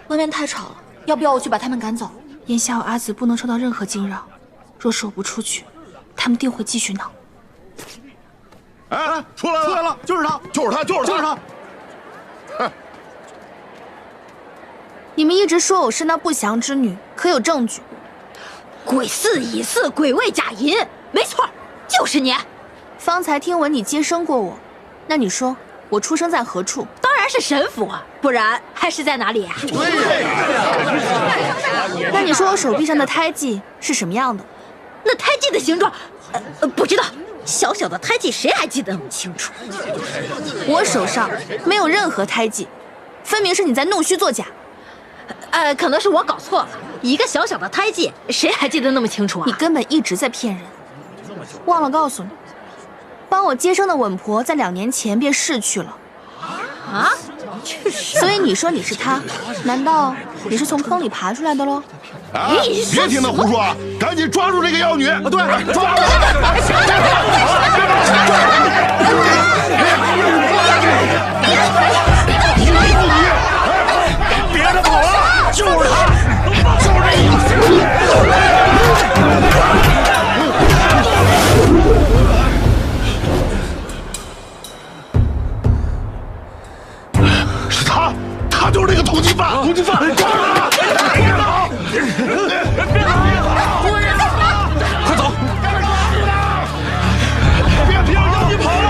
外面太吵了，要不要我去把他们赶走？眼下我阿紫不能受到任何惊扰，若是我不出去，他们定会继续闹。哎，出来了，就是他！哼！你们一直说我是那不祥之女，可有证据？鬼四乙四鬼位甲寅，没错，就是你。方才听闻你接生过我，那你说我出生在何处？当然是神府啊，不然还是在哪里啊？那你说我手臂上的胎记是什么样的？那胎记的形状，不知道。小小的胎记谁还记得那么清楚？我手上没有任何胎记，分明是你在弄虚作假。可能是我搞错了，一个小小的胎记谁还记得那么清楚啊？你根本一直在骗人。忘了告诉你，帮我接生的稳婆在2年前便逝去了。啊？所以你说你是她，难道你是从坑里爬出来的喽？啊！别听他胡说啊！赶紧抓住这个妖女！对，抓住！别让他跑了，就是他，是他，他就是那个通缉犯！通缉犯，抓住他！别跑！别跑！快走！别让你跑了！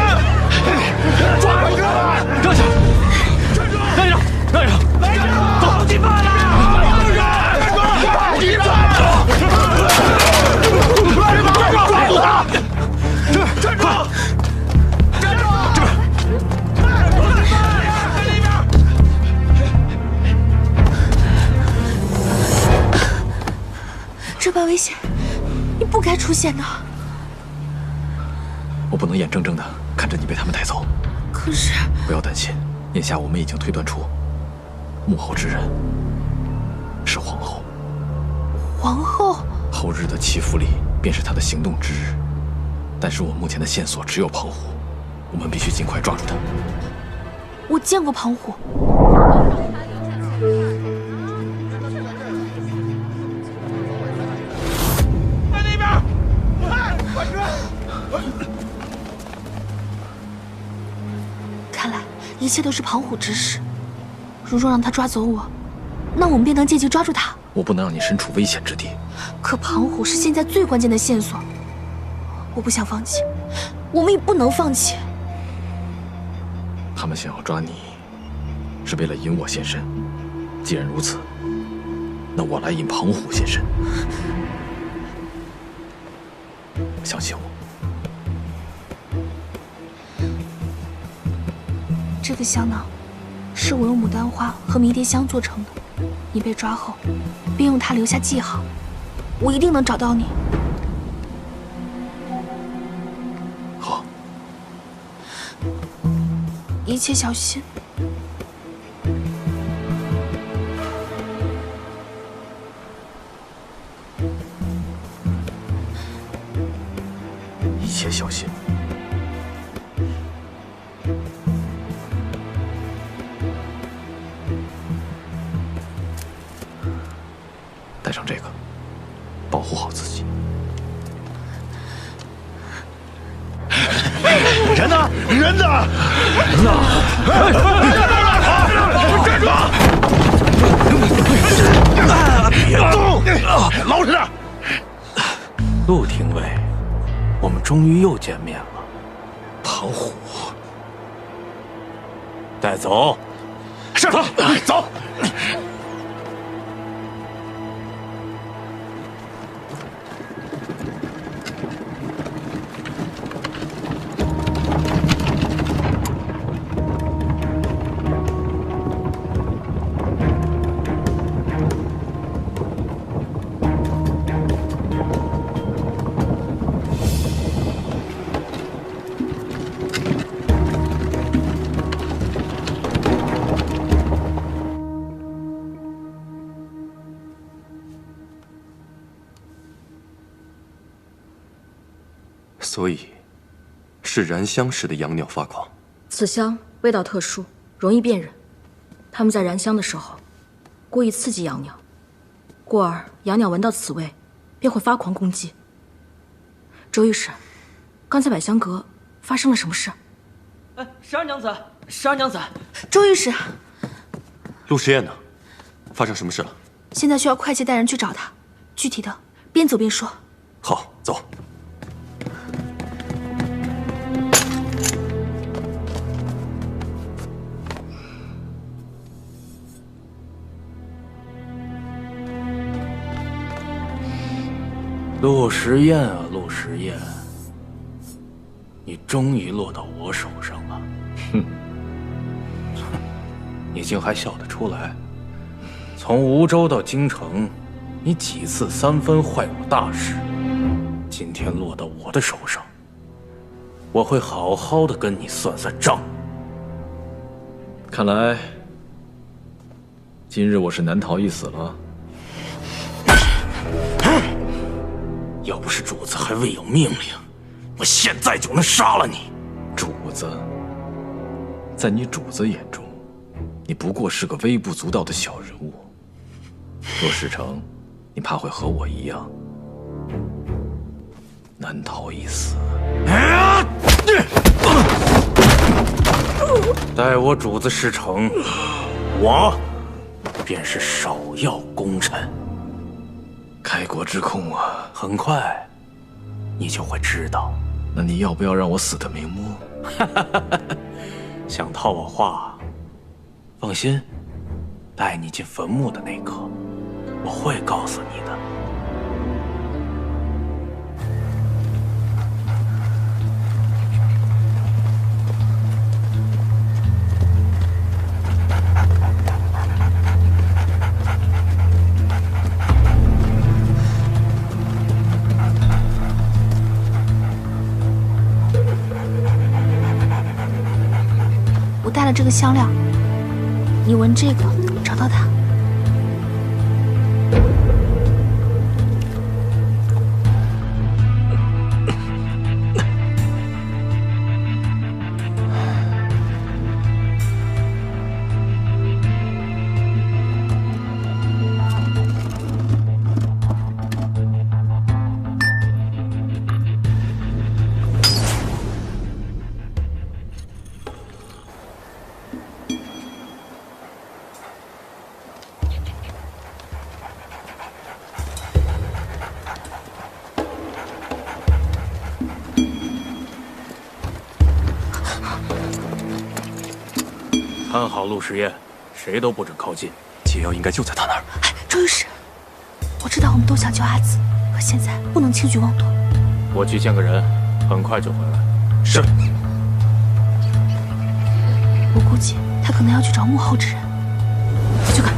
抓住他！让下！让一让！让一让！走！通缉犯了！通缉犯！抓住他！站住！站住！这般危险，你不该出现的。我不能眼睁睁的看着你被他们带走。可是，不要担心，眼下我们已经推断出，幕后之人是皇后。皇后？后日的祈福礼便是她的行动之日。但是我目前的线索只有庞虎，我们必须尽快抓住他。我见过庞虎。在那边！快追！看来一切都是庞虎指使。如若让他抓走我，那我们便能借机抓住他。我不能让你身处危险之地。可庞虎是现在最关键的线索，我不想放弃，我们也不能放弃。他们想要抓你，是为了引我现身。既然如此，那我来引庞虎现身。相信我。这个香囊是我用牡丹花和迷迭香做成的。你被抓后，便用它留下记号，我一定能找到你。好，一切小心。一切小心。带上这个，保护好自己。人呢？人呢？人呢？站住！别动！老实点！陆廷尉，我们终于又见面了。庞虎，带走。是，走。所以，是燃香时的养鸟发狂。此香味道特殊，容易辨认。他们在燃香的时候，故意刺激养鸟，故而养鸟闻到此味，便会发狂攻击。周御史，刚才百香阁发生了什么事？哎，十二娘子，十二娘子，周御史，陆时宴呢？发生什么事了？现在需要快捷带人去找他，具体的边走边说。好，走。陆时宴啊，陆时宴，你终于落到我手上了。哼，你竟还笑得出来？从梧州到京城，你几次三分坏我大事，今天落到我的手上，我会好好的跟你算算账。看来，今日我是难逃一死了。要不是主子还未有命令，我现在就能杀了你。主子，在你主子眼中，你不过是个微不足道的小人物。若事成，你怕会和我一样，难逃一死。待我主子事成，我便是首要功臣。开国之空啊！很快，你就会知道。那你要不要让我死得瞑目？想套我话？放心，带你进坟墓的那刻，我会告诉你的。带了这个香料，你闻这个，找到它。看好陆时宴，谁都不准靠近。解药应该就在他那儿。周御史，我知道我们都想救阿紫，可现在不能轻举妄动。我去见个人，很快就回来。是。我估计他可能要去找幕后之人，我去看。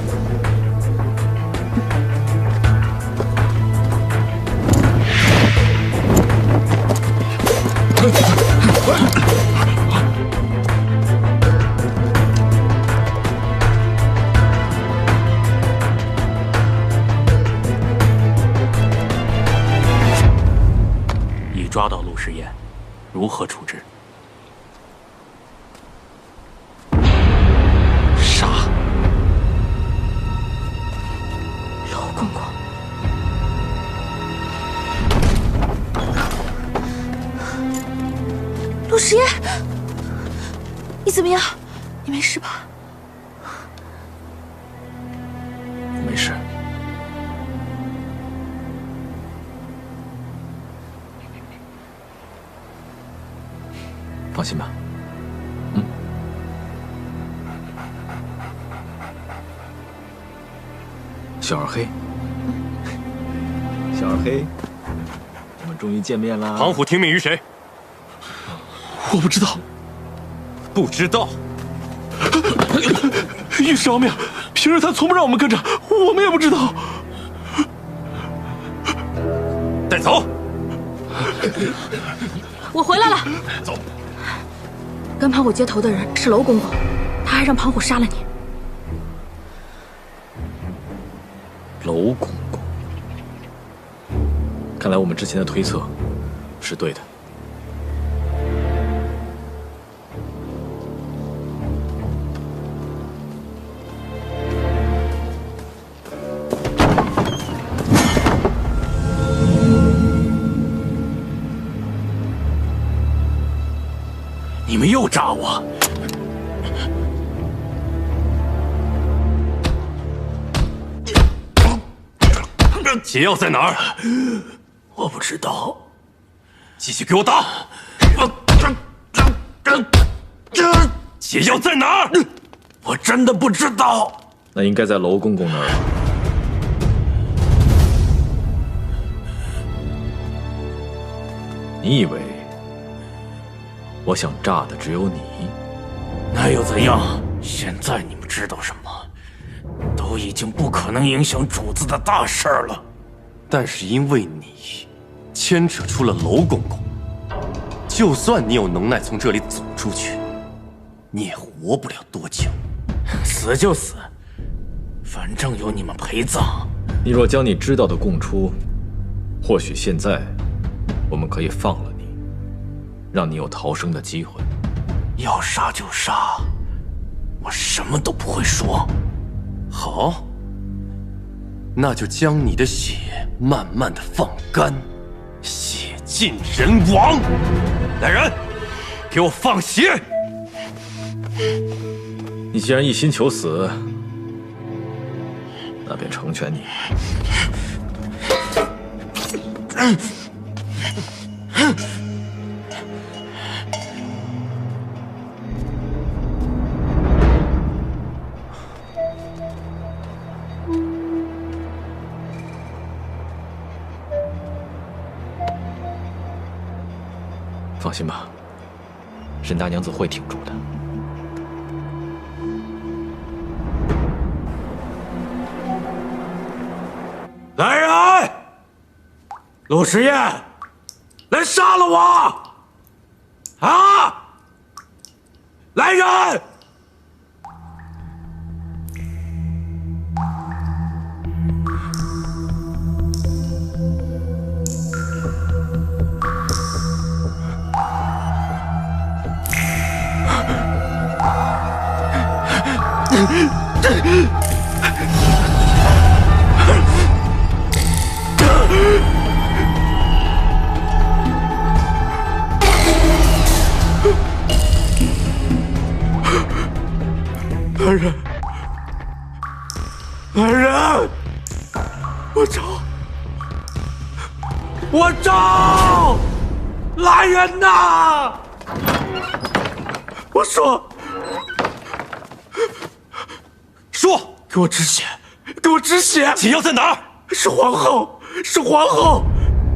抓到陆时宴，如何处置？杀！娄公公，陆时宴，你怎么样？你没事吧？没事。放心吧，小二黑，小二黑，我们终于见面啦！庞虎听命于谁？我不知道。不知道？御史饶命！平日他从不让我们跟着，我们也不知道。带走！我回来了。走。跟庞虎接头的人是娄公公，他还让庞虎杀了你。娄公公，看来我们之前的推测是对的。你们又炸我！解药在哪儿？我不知道。继续给我打！解药在哪儿？我真的不知道。那应该在娄公公那儿。你以为我想炸的只有你？那又怎样？现在你们知道什么？都已经不可能影响主子的大事了。但是因为你牵扯出了娄公公，就算你有能耐从这里走出去，你也活不了多久。死就死，反正有你们陪葬。你若将你知道的供出，或许现在我们可以放了你，让你有逃生的机会。要杀就杀，我什么都不会说。好，那就将你的血慢慢的放干，血尽人亡。来人，给我放血！你既然一心求死，那便成全你。放心吧，沈大娘子会挺住的。来人！陆时宴，来杀了我！啊！来人！来人！来人！我找！我找！来人呐！我说！说！给我止血！给我止血！解药在哪儿？是皇后！是皇后！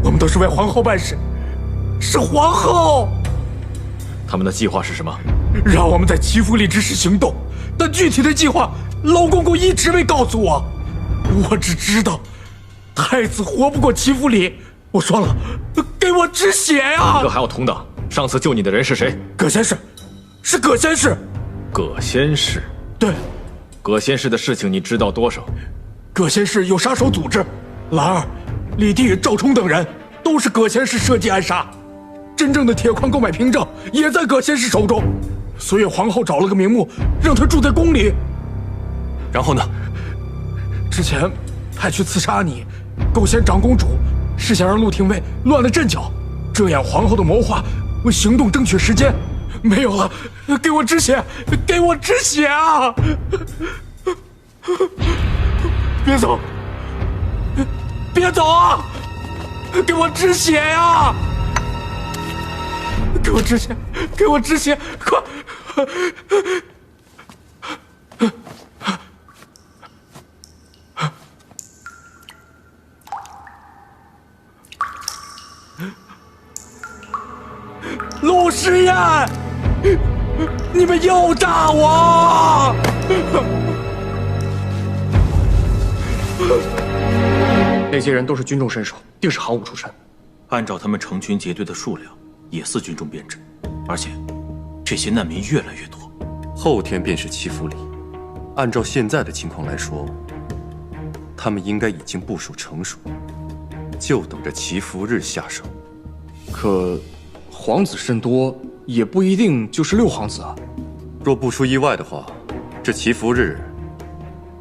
我们都是为皇后办事。是皇后！他们的计划是什么？让我们在祈福里指使行动，但具体的计划，娄公公一直没告诉我。我只知道，太子活不过祈福里。我说了，给我止血呀！一个还要同党。上次救你的人是谁？葛先生，是葛先生。葛先生？对。葛先生的事情你知道多少？葛先生有杀手组织，兰儿、李帝、赵冲等人都是葛先生设计暗杀。真正的铁矿购买凭证也在葛先生手中，所以皇后找了个名目，让他住在宫里。然后呢？之前派去刺杀你，构陷长公主，是想让陆廷尉乱了阵脚，这样皇后的谋划为行动争取时间。没有了，给我止血！给我止血啊！别走！别走啊！给我止血呀！给我止血！给我止血！快！陆时宴，你们又炸我！那些人都是军中身手，定是行伍出身。按照他们成群结队的数量，也似军中编制，而且这些难民越来越多。后天便是祈福礼，按照现在的情况来说，他们应该已经部署成熟，就等着祈福日下手。可皇子甚多，也不一定就是六皇子啊。若不出意外的话，这祈福日，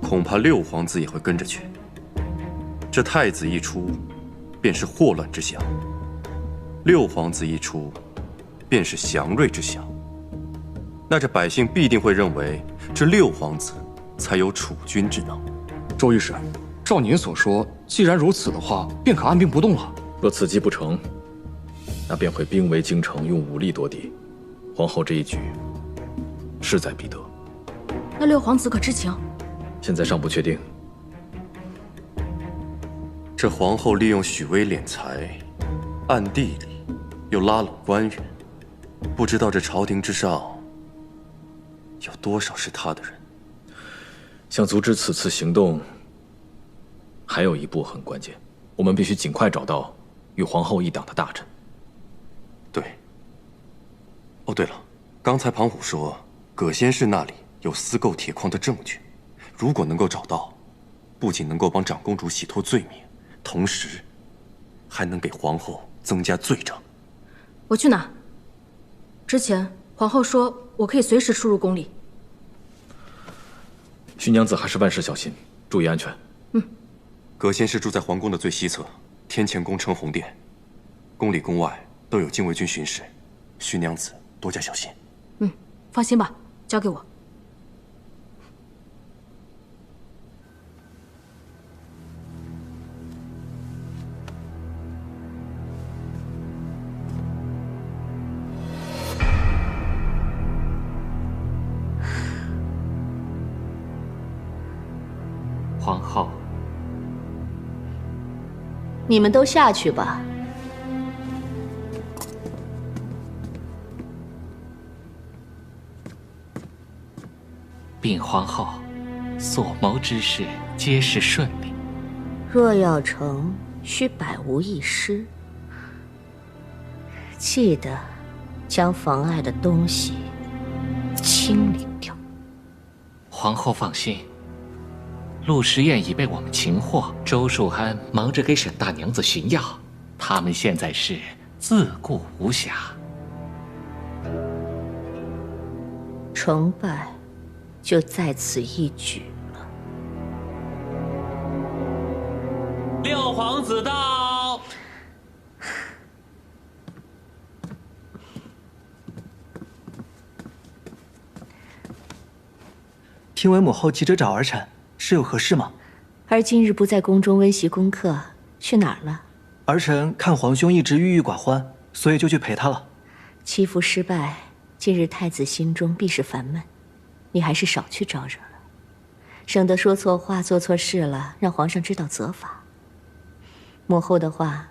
恐怕六皇子也会跟着去。这太子一出，便是祸乱之象；六皇子一出，便是祥瑞之象。那这百姓必定会认为这六皇子才有储君之能。周御史，照您所说，既然如此的话，便可按兵不动了。若此计不成，那便会兵围京城，用武力夺嫡。皇后这一举，势在必得。那六皇子可知情？现在尚不确定。这皇后利用许巍敛财，暗地里又拉拢官员，不知道这朝廷之上有多少是她的人。想阻止此次行动，还有一步很关键，我们必须尽快找到与皇后一党的大臣。对。哦，对了，刚才庞虎说葛仙氏那里有私购铁矿的证据，如果能够找到，不仅能够帮长公主洗脱罪名，同时还能给皇后增加罪证。我去哪？之前皇后说我可以随时出入宫里。徐娘子还是万事小心，注意安全。葛仙氏住在皇宫的最西侧，天前宫称红殿，宫里宫外都有禁卫军巡视，徐娘子多加小心。放心吧，交给我。皇后，你们都下去吧。禀皇后，所谋之事皆是顺利。若要成，需百无一失。记得将妨碍的东西清理掉。皇后放心，陆时宴已被我们擒获，周树安忙着给沈大娘子寻药，他们现在是自顾无暇。成败就在此一举了。六皇子到。听闻母后急着找儿臣，是有何事吗？而今日不在宫中温习功课，去哪儿了？儿臣看皇兄一直郁郁寡欢，所以就去陪他了。祈福失败，今日太子心中必是烦闷，你还是少去招惹了，省得说错话、做错事了，让皇上知道责罚。母后的话，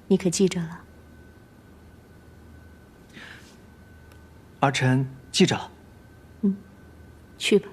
你可记着了？儿臣记着了。去吧。